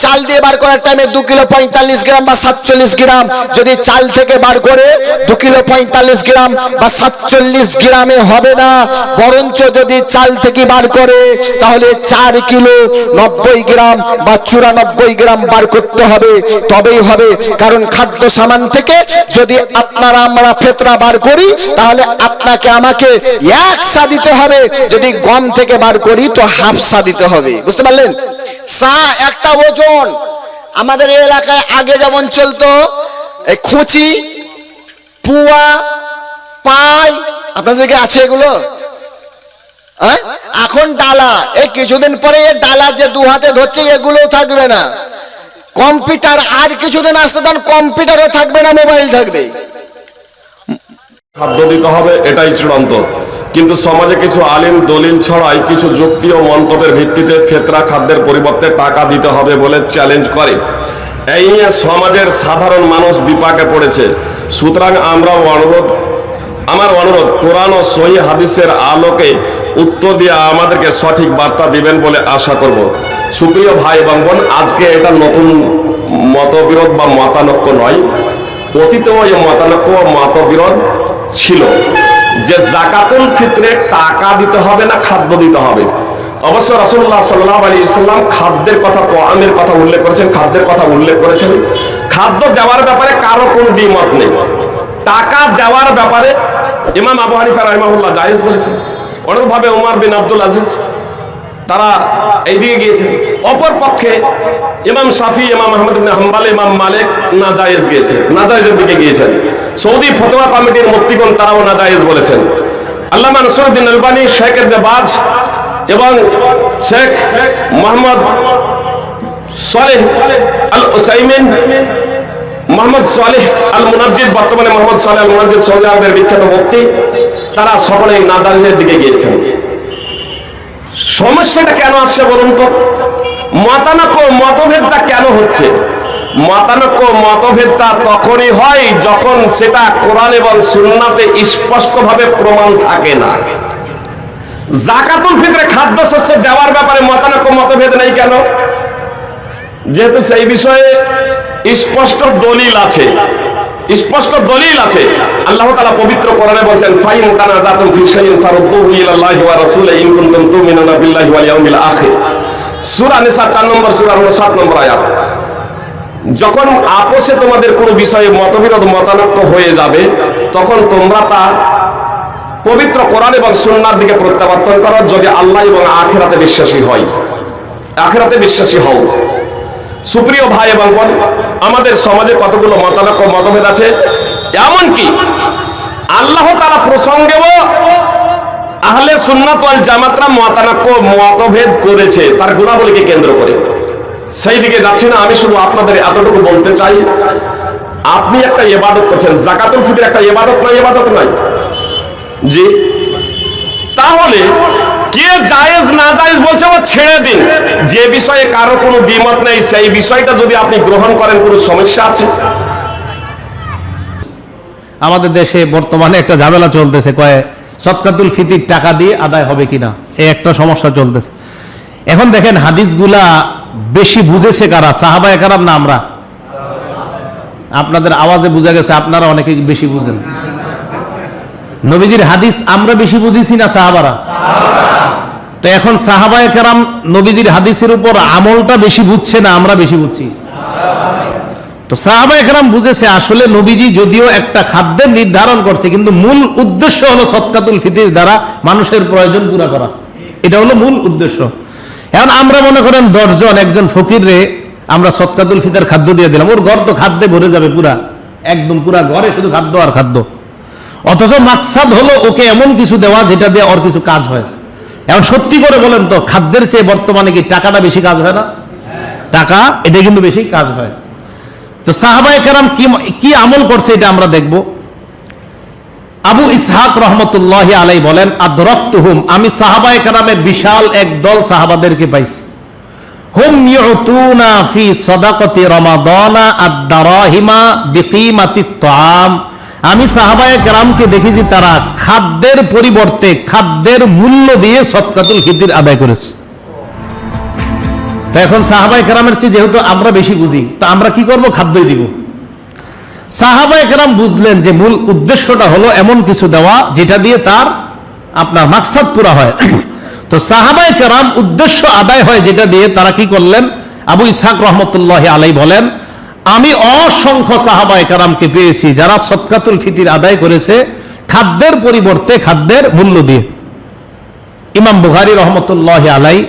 [SPEAKER 9] চাল দিয়ে বার করার টাইমে 2 কিলো 45 গ্রাম বা 47 গ্রাম যদি চাল থেকে বার করে 2 কিলো 45 গ্রাম বা 47 গ্রামে হবে না, বরঞ্চ যদি চাল থেকে বার করে তাহলে 4 কিলো 90 গ্রাম বা 94 গ্রাম বার করতে হবে, তবেই হবে। কারণ খাদ্য সামান থেকে যদি আপনারা আমরা ফিতরা বার করি তাহলে আপনাকে আমাকে 1 সা দিতে হবে, যদি গম থেকে বার করি তো হাফ সা দিতে হবে। বুঝতে পারলেন? সা একটা ওজন। আমাদের এই এলাকায় আগে যেমন চলতো খুচি, পুয়া, পাই, আপনাদেরকে আছে এগুলো? এখন ডালা। এই কিছুদিন পরে এই ডালা যে 2 হাতে ধরছে এগুলোও থাকবে না। কম্পিউটার আর কিছুদিন আসতে দেন, কম্পিউটারও থাকবে না, মোবাইল থাকবে।
[SPEAKER 10] খাদ্য দিতে হবে, এটাই চূড়ান্ত। কিন্তু সমাজে কিছু আলিম দলিল ছড়াই কিছু যুক্তি ও মন্তব্যের ভিত্তিতে ফিতরা খাদ্যের পরিবর্তে টাকা দিতে হবে বলে চ্যালেঞ্জ করে। এই নিয়ে সমাজের সাধারণ মানুষ বিপাকে পড়েছে। সুতরাং আমার অনুরোধ কোরআন ও সহিহ হাদিসের আলোকে উত্তর দিয়ে আমাদেরকে সঠিক বার্তা দিবেন বলে আশা করব। সুপ্রিয় ভাই এবং বোন, আজকে এটা নতুন মতবিরোধ বা মতানৈক্য নয়, অতীতেও এই মতানৈক্য ও মতবিরোধ ছিল যে জাকাতুল ফিতরে টাকা দিতে হবে না খাদ্য দিতে হবে। অবশ্য রাসূলুল্লাহ সাল্লাল্লাহু আলাইহি ওয়াসাল্লাম খাদ্যের কথা, তোয়ামের কথা উল্লেখ করেছেন, খাদ্যের কথা উল্লেখ করেছেন। খাদ্য দেওয়ার ব্যাপারে কারো কোনো দ্বিমত নেই। টাকা দেওয়ার ব্যাপারে ইমাম আবু হানিফা রাহিমাহুল্লাহ জায়েজ বলেছেন, অনুরূপভাবে ওমর বিন আব্দুল আজিজ তারা এইদিকে গিয়েছেন। অপর পক্ষে ইমাম শাফি, ইমাম আহমদ ইবনে হাম্বল, ইমাম মালিক নাজায়েজ গিয়েছেন, নাজায়েজের দিকে গিয়েছেন। সৌদি ফতোয়া কমিটির মুফতিগণ তারাও নাজায়েজ বলেছেন। আল্লামা নসরুদ্দিন আলবানী, শেখ ইবনে বাজ এবং শেখ মোহাম্মদ সালেহ আল উসাইমিন, মোহাম্মদ সালেহ আল মুনাজ্জিদ, বর্তমানে মোহাম্মদ সালেহ আল মুনাজ্জিদ সৌদি আরবের বিখ্যাত মুফতি, তারা সকলেই নাজায়েজের দিকে গিয়েছেন। সমস্যাটা কেন আসছে বলুন তো? মতানৈক্য মতভেদটা কেন হচ্ছে? মতানৈক্য মতভেদটা তখনই হয় যখন সেটা কোরআন এবং সুন্নাতে স্পষ্টভাবে প্রমাণ থাকে না। জাকাতুল ফিতরে খাদ্যশস্য দেওয়ার ব্যাপারে মতানৈক্য মতভেদ নেই কেন? যেহেতু সেই বিষয়ে স্পষ্ট দলিল আছে, স্পষ্ট দলিল আছে। আল্লাহ তাআলা পবিত্র কোরআনে বলেন, ফাইন তানাজাতুম ফি শাইইন ফারুদ্দুহু ইলাল্লাহি ওয়া রাসূলিহি ইন কুনতুম তুমিনুনা বিল্লাহি ওয়াল ইয়াউমিল আখির। সূরা নিসা 4 নম্বর সূরা 7 নম্বর আয়াত। যখন আপোষে তোমাদের কোনো বিষয়ে মতবিরোধ মতানৈক্য হয়ে যাবে, তখন তোমরা তা পবিত্র কোরআন এবং সুন্নাহর দিকে প্রত্যাবর্তন করো, যদি আল্লাহ এবং আখিরাতে বিশ্বাসী হয়, আখিরাতে বিশ্বাসী হও। সুপ্রিয় ভাই এবং বোন, আমাদের সমাজে কতগুলো মতানৈক্য মতভেদ আছে, এমনকি আল্লাহ তাআলা প্রসঙ্গেও আহলে সুন্নাত ওয়াল জামাতরা মতানৈক্য মতভেদ করেছে তার গুণাবলীকে কেন্দ্র করে। সেই দিকে যাচ্ছি না, আমি শুধু আপনাদের এতটুকু বলতে চাই, আপনি একটা ইবাদত করছেন, জাকাতুল ফিতর একটা ইবাদত নয়? ইবাদত নয় জি। তাহলে কে জায়েজ না জায়েজ বলছে ও ছেড়ে দিন। যে বিষয়ে কারো কোনো দ্বিমত নেই সেই বিষয়টা যদি আপনি গ্রহণ করেন, কোনো সমস্যা আছে?
[SPEAKER 11] আমাদের দেশে বর্তমানে একটা ঝামেলা চলতেছে, কয়ে সদকাতুল ফিতির টাকা দিয়ে আদায় হবে কিনা, এই একটা সমস্যা চলতেছে। এখন দেখেন হাদিসগুলা বেশি বুঝেছে কারা? সাহাবায়ে কেরাম না আমরা? আপনাদের আওয়াজে বোঝা গেছে আপনারা অনেকে বেশি বুঝেন। নবীজির হাদিস আমরা বেশি বুঝেছি না সাহাবারা? তো এখন সাহাবায়ে কেরাম নবীজির হাদিসের উপর আমলটা বেশি বুঝছে না আমরা বেশি বুঝছি? তো সাহাবায়ে কেরাম বুঝেছে আসলে নবীজি যদিও একটা খাদ্যের নির্ধারণ করছে, কিন্তু মূল উদ্দেশ্য হলো সদকাতুল ফিতর দ্বারা মানুষের প্রয়োজন পুরা করা, এটা হলো মূল উদ্দেশ্য। এখন আমরা মনে করেন 10 জন একজন ফকিরে আমরা সদকাতুল ফিতর খাদ্য দিয়ে দিলাম, ওর ঘর তো খাদ্যে ভরে যাবে পুরা, একদম পুরা ঘরে শুধু খাদ্য আর খাদ্য। অথচ মাকসাদ হলো ওকে এমন কিছু দেওয়া যেটা দিয়ে ওর কিছু কাজ হয়। এখন সত্যি করে বলেন তো, খাদ্যের চেয়ে বর্তমানে কি টাকাটা বেশি কাজ হয় না? টাকা এটা কিন্তু বেশি কাজ হয়। তো সাহাবায়ে কেরাম কি আমল করছে এটা আমরা দেখব। আবু ইসহাক রহমতুল্লাহি আলাইহি বলেন, আদরাকতুহুম, আমি সাহাবায়ে কেরামের বিশাল এক দল সাহাবাদেরকে পাইছি। হুম ইউতুনা ফি সাদাকাতি রমাদানা আদ-দারাহিমা বিকিমাতিত তাআম, আমি সাহাবায়ে কেরামকে দেখেছি তারা খাদ্যের পরিবর্তে খাদ্যের মূল্য দিয়ে সদকাতুল ফিতর আদায় করেছে। তো এখন সাহাবায়ে কেরামের চেয়ে যেহেতু আমরা বেশি বুঝি, তো আমরা কি করব? খাদ্যই দিব। সাহাবায়ে কেরাম বুঝলেন যে মূল উদ্দেশ্যটা হলো এমন কিছু দেওয়া যেটা দিয়ে তার আপনার মাকসাদ পুরা হয়। তো সাহাবায়ে কেরাম উদ্দেশ্য আদায় হয় যেটা দিয়ে, তারা কি করলেন? আবু ইসহাক রহমতুল্লাহি আলাইহি বলেন, আমি অসংখ্য সাহাবায়ে কেরামকে পেয়েছি যারা সদকাতুল ফিতর আদায় করেছে খাদ্যের পরিবর্তে খাদ্যের মূল্য দিয়ে। ইমাম বুখারী রহমতুল্লাহি আলাইহি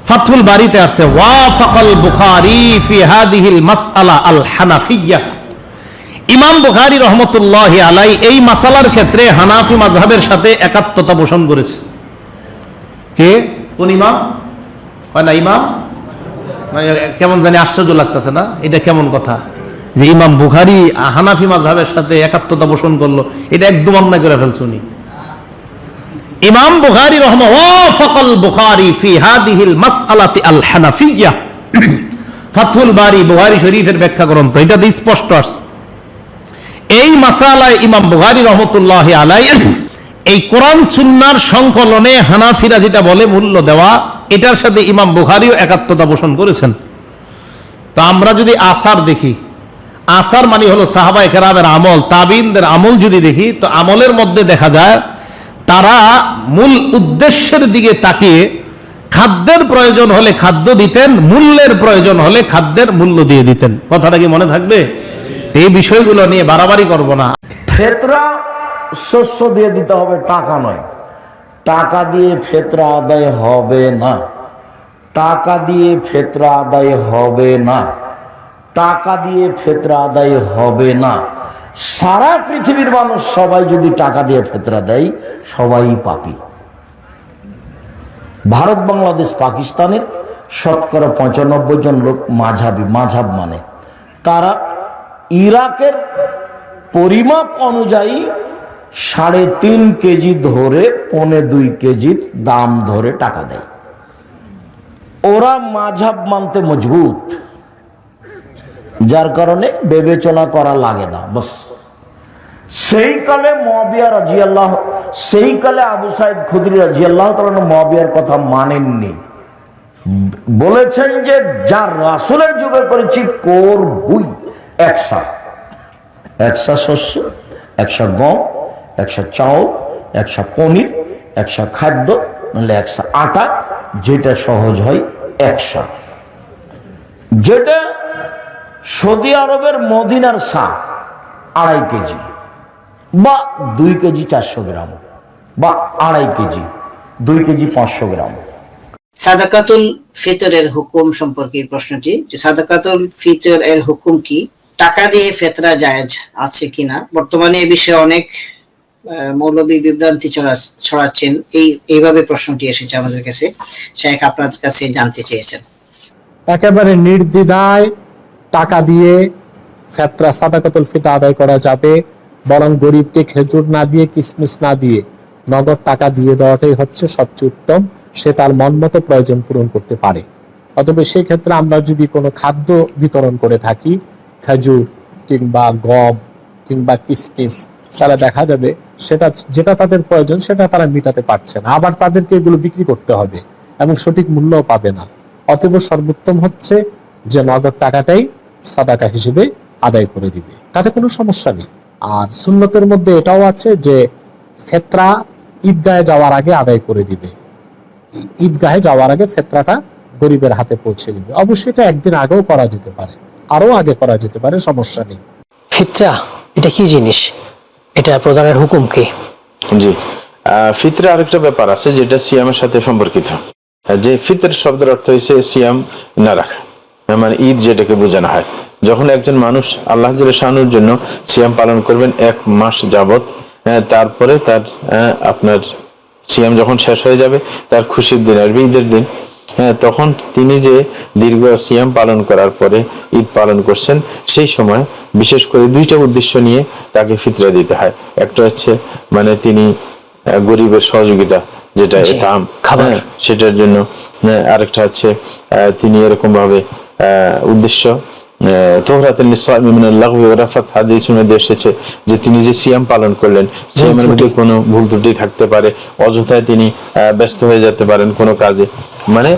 [SPEAKER 11] ফাথুল বারীতে আছে, ওয়াফাকাল বুখারী ফি হাদিহিল মাসআলা আল হানাফিয়্যা, ইমাম বুখারী রহমতুল্লাহি আলাইহি এই মাসালার ক্ষেত্রে হানাফি মাযহাবের সাথে একাত্মতা পোষণ করেছে। কে? কোন ইমাম? হয় না ইমাম? কেমন জানি আশ্চর্য লাগতেছে না? এটা কেমন কথা? যে ইমাম বুখারী হানাফি মাযহাবের সাথে একাত্মতা পোষণ করলো, এটা একদম অন্যায় করে ফেলছে উনি। ইমাম বুখারী ওয়াফাকাল বুখারী ফি হাদিহিল মাসআলাতি আল হানাফিয়্যা, ফাথুল বারী বুখারী শরীফের ব্যাখ্যা গ্রন্থ, এটাতে স্পষ্ট আছে এই মাসালায় ইমাম বুখারী রাহমাতুল্লাহি আলাইহি এই কোরআন সুন্নাহর সংকলনে হানাফিরা যেটা বলে মূল্য দেওয়া, এটার সাথে ইমাম বুখারীও একাত্মতা পোষণ করেছেন। তো আমরা যদি আসার দেখি, আসার মানে হলো সাহাবায়ে কেরামের আমল, তাবিনদের আমল যদি দেখি, তো আমলের মধ্যে দেখা যায় তারা মূল উদ্দেশ্যের দিকে তাকিয়ে খাদ্যের প্রয়োজন হলে খাদ্য দিতেন, মূল্যের প্রয়োজন হলে খাদ্যের মূল্য দিয়ে দিতেন। কথাটা কি মনে থাকবে? এই বিষয়গুলো নিয়ে বাড়াবাড়ি করব না।
[SPEAKER 9] ফেতরা শস্য দিয়ে দিতে হবে, টাকা নয়। টাকা দিয়ে ফেতরা আদায় হবে না, টাকা দিয়ে ফেতরা আদায় হবে না, টাকা দিয়ে ফেতরা আদায় হবে না। সারা পৃথিবীর মানুষ সবাই যদি টাকা দিয়ে ফেতরা দেয়, সবাই পাপী। ভারত, বাংলাদেশ, পাকিস্তানের শতকরা 95 জন লোক মাঝহাবি, মাঝহাব মানে তারা ইরাকের পরিমাপ অনুযায়ী 3.5 কেজি ধরে 1.25 কেজির দাম ধরে টাকা দেয়। ওরা মাঝহাব মানতে মজবুত, যার কারণে বিবেচনা করা লাগে না। বস সেই কালে মুআবিয়া রাদিয়াল্লাহু, সেই কালে আবু সাইদ খুদরি রাদিয়াল্লাহু তাআলা মুআবিয়ার কথা মানেননি, বলেছেন যে যার রাসূলের যুগে করেছি করবই। 100 শস্য, 100 গম, 100 চাউল, 100 পনির, 100 খাদ্য, মানে 100 আটা, যেটা সহজ হয় 100, যেটা সৌদি আরবের মদিনার চা 2.5 কেজি বা 2 কেজি 400 গ্রাম বা 2.5 কেজি 2 কেজি 500 গ্রাম।
[SPEAKER 12] সাদাকাতুল ফিতরের হুকুম সম্পর্কে প্রশ্নটি, যে সাদাকাতুল ফিতর এর হুকুম কি, টাকা দিয়ে ফিতরা জায়েজ আছে কিনা? বর্তমানে এই বিষয়ে অনেক মৌলবী বিভ্রান্তি ছড়াচ্ছেন, এইভাবে প্রশ্নটি এসেছে আমাদের কাছে। শেখ আপনার কাছে জানতে চেয়েছেন।
[SPEAKER 13] একেবারে নির্দ্বিধায় টাকা দিয়ে ফিতরা, সাদাকাতুল ফিতর আদায় করা যাবে, বরং গরিবকে খেজুর না দিয়ে, কিসমিস না দিয়ে নগদ টাকা দিয়ে দেওয়াটাই হচ্ছে সবচেয়ে উত্তম। সে তার মন মতো প্রয়োজন পূরণ করতে পারে। অতএব সেই ক্ষেত্রে আমরা যদি কোনো খাদ্য বিতরণ করে থাকি, খেজুর কিংবা গম কিংবা কিসমিস, তারা দেখা যাবে সেটা যেটা তাদের প্রয়োজন সেটা তারা মেটাতে পারছে না, আবার তাদেরকে এগুলো বিক্রি করতে হবে এবং সঠিক মূল্যও পাবে না। অতএব সর্বোত্তম হচ্ছে যে নগদ টাকাটাই সাদাকা হিসেবে আদায় করে দিবে, তাতে কোনো সমস্যা নেই। আর সুন্নতের মধ্যে এটাও আছে যে ফিতরা ঈদগাহে যাওয়ার আগে আদায় করে দিবে, ঈদগাহে যাওয়ার আগে ফিতরাটা গরিবের হাতে পৌঁছে দিবে। অবশ্যই এটা একদিন আগেও করা যেতে পারে, আরো আগে করা যেতে পারে, সমস্যা নেই।
[SPEAKER 14] ফিতরা এটা কি জিনিস, এটা প্রদানের হুকুম কি?
[SPEAKER 15] জি, ফিতরা আরেকটা ব্যাপার আছে যেটা সিয়ামের সাথে সম্পর্কিত। যে ফিতর শব্দের অর্থ হয়েছে সিয়াম না রাখা, মানে ঈদ যেটাকে বোঝানো হয়। যখন একজন মানুষ আল্লাহ জাল্লা শানুর জন্য সিয়াম পালন করবেন 1 মাস যাবত, তারপরে তার আপনার সিয়াম যখন শেষ হয়ে যাবে, তার খুশির দিন আসবে, ঈদের দিন, তখন তিনি যে দীর্ঘ সিয়াম পালন করার পরে ঈদ পালন করছেন, সেই সময় বিশেষ করে 2টা উদ্দেশ্য নিয়ে তাকে ফিতরা দিতে হয়। একটা হচ্ছে মানে তিনি গরিবের সহযোগিতা, যেটা এতাম, সেটার জন্য। আরেকটা হচ্ছে তিনি এরকম ভাবে উদ্দেশ্য এসেছে যে তিনি যে সিয়াম পালন করলেন, সিয়ামের মধ্যে কোনো ভুল ত্রুটি থাকতে পারে, অযথায় তিনি ব্যস্ত হয়ে যেতে পারেন কোনো কাজে, মানে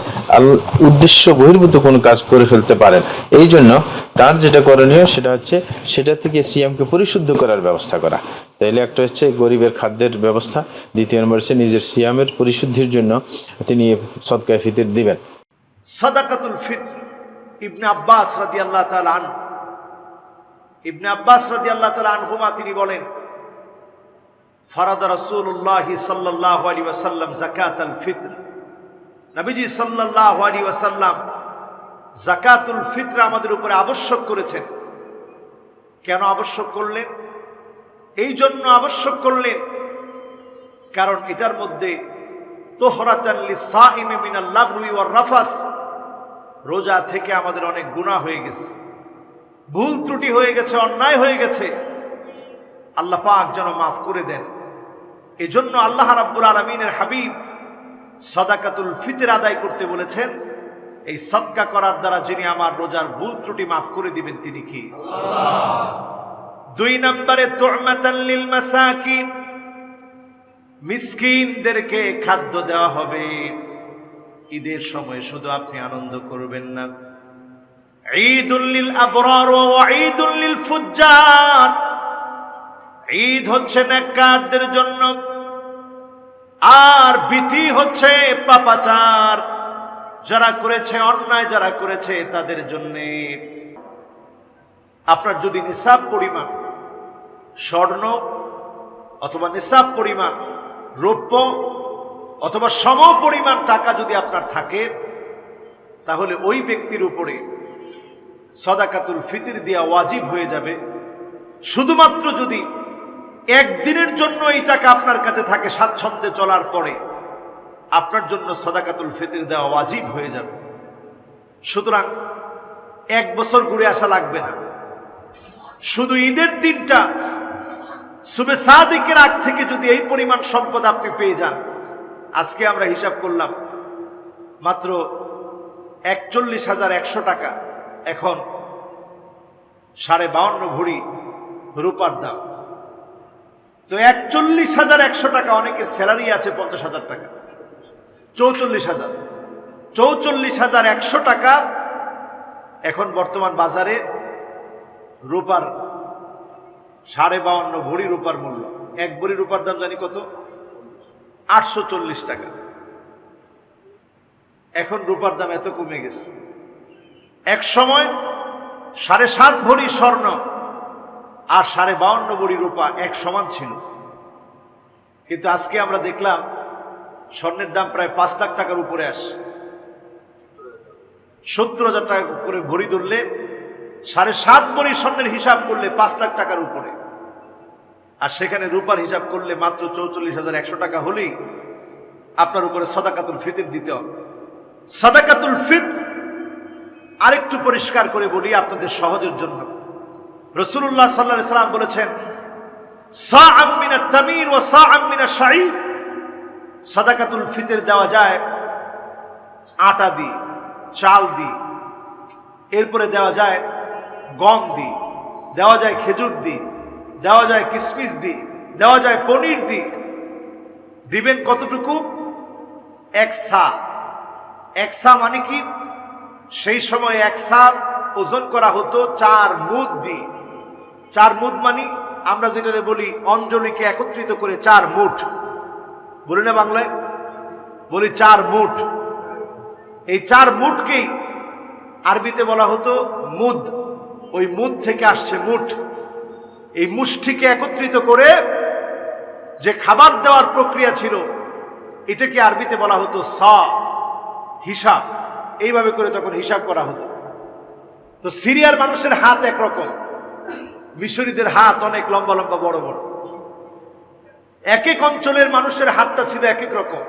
[SPEAKER 15] উদ্দেশ্য বহির্ভূত কোনো কাজ করে ফেলতে পারেন। এই জন্য তার যেটা করণীয় সেটা হচ্ছে সেটা থেকে সিয়ামকে পরিশুদ্ধ করার ব্যবস্থা করা। তাইলে একটা হচ্ছে গরিবের খাদ্যের ব্যবস্থা, দ্বিতীয় নম্বর হচ্ছে নিজের সিয়ামের পরিশুদ্ধির জন্য তিনি সদকায়ে ফিতর দিবেন।
[SPEAKER 4] সাদাকাতুল ফিতর ইবনে আব্বাস রাদিয়াল্লাহু তাআলা আনহু, ইবনে আব্বাস রাদিয়াল্লাহু তাআলা আনহুমা তিনি বলেন, ফারাদা রাসূলুল্লাহ সাল্লাল্লাহু আলাইহি ওয়াসাল্লাম যাকাতুল ফিতর, নবীজি সাল্লাল্লাহু আলাইহি ওয়াসাল্লাম যাকাতুল ফিতর আমাদের উপরে আবশ্যক করেছেন। কেন আবশ্যক করলেন? এই জন্য আবশ্যক করলেন কারণ এটার মধ্যে তোহরাতান লিসাইমি মিনাল লাগবি ওয়ার রাফাস, রোজা থেকে আমাদের অনেক গুনাহ হয়ে গেছে।
[SPEAKER 16] ভুল ত্রুটি হয়ে গেছে, অন্যায় হয়ে গেছে, আল্লাহ পাক যেন মাফ করে দেন। এজন্য আল্লাহ রাব্বুল আলামিনের হাবিব সাদাকাতুল ফিতর আদায় করতে বলেছেন। এই সদকা করার দ্বারা যিনি আমার রোজার ভুল ত্রুটি মাফ করে দিবেন তিনি কি? দুই নম্বরে তু'মাতাল লিল মাসাকিন, মিসকিনদেরকে খাদ্য দেওয়া হবে। ঈদের সময় শুধু আপনি আনন্দ করবেন না, ঈদুল লিল আবরার ওয়া ঈদুল লিল ফুজ্জার, ঈদ হচ্ছে নেককারদের জন্য আর ভীতি হচ্ছে পাপাচার যারা করেছে, অন্যায় যারা করেছে তাদের জন্য। আপনার যদি নিসাব পরিমাণ স্বর্ণ অথবা নিসাব পরিমাণ রৌপ্য অথবা সম পরিমাণ টাকা যদি আপনার থাকে, তাহলে ওই ব্যক্তির উপরে সাদাকাতুল ফিতর দেওয়া ওয়াজিব হয়ে যাবে। শুধুমাত্র যদি একদিনের জন্য এই টাকা আপনার কাছে থাকে, স্বাচ্ছন্দ্যে চলার পরে আপনার জন্য সাদাকাতুল ফিতর দেওয়া ওয়াজিব হয়ে যাবে। সুতরাং এক বছর ঘুরে আসা লাগবে না, শুধু ঈদের দিনটা সুবে সাদিকের আগ থেকে যদি এই পরিমাণ সম্পদ আপনি পেয়ে যান, আজকে আমরা হিসাব করলাম মাত্র 41,100 টাকা এখন 52.5 ভরি রূপার দাম। তো 41,100 টাকা, অনেকের স্যালারি আছে 50,000 টাকা, 44,100 টাকা এখন বর্তমান বাজারে রূপার 52.5 ভরি রূপার মূল্য। এক ভরি রূপার দাম জানি কত? 840 টাকা। এখন রূপার দাম এত কমে গেছে। এক সময় 7.5 ভরি স্বর্ণ আর 52.5 ভরি রূপা এক সমান ছিল, কিন্তু আজকে আমরা দেখলাম স্বর্ণের দাম প্রায় 5 লাখ টাকার উপরে আসে। 70,000 টাকা করে ভরি ধরলে 7.5 ভরি স্বর্ণের হিসাব করলে 5 লাখ টাকার উপরে, আর সেখানে রূপার হিসাব করলে মাত্র 44,100 টাকা হলেই আপনার উপরে সাদাকাতুল ফিতর দিতে হবে। সাদাকাতুল ফিতর আরেকটু পরিষ্কার করে বলি আপনাদের সহজের জন্য। রাসূলুল্লাহ সাল্লাল্লাহু আলাইহি ওয়াসাল্লাম বলেছেন, সাআম মিনাত তামির ওয়া সাআম মিনাশ শাঈর, সাদাকাতুল ফিতর দেওয়া যায় আটা দিয়ে, চাল দিয়ে, এরপরে দেওয়া যায় গম দিয়ে, দেওয়া যায় খেজুর দিয়ে, দেওয়া যায় কিশমিশ দিয়ে, দেওয়া যায় পনির দিয়ে। দিবেন কতটুকু? 1 সা। 1 সা মানে কি? সেই সময় 1 সা ওজন করা হতো 4 মুদ দিয়ে। 4 মুদ মানে আমরা যেটা বলি অঞ্জলিকে একত্রিত করে 4 মুঠ বলি না বাংলায়, বলি 4 মুঠ। এই 4 মুঠকেই আরবিতে বলা হতো মুদ, ওই মুদ থেকে আসছে মুঠ। এই মুষ্টিকে একত্রিত করে যে খাবার দেওয়ার প্রক্রিয়া ছিল, এটাকে আরবিতে বলা হতো সা, হিসাব। এইভাবে করে তখন হিসাব করা হতো। তো সিরিয়ার মানুষের হাত একরকম, মিশরীদের হাত অনেক লম্বা লম্বা বড় বড়। এক এক অঞ্চলের মানুষের হাতটা ছিল এক এক রকম।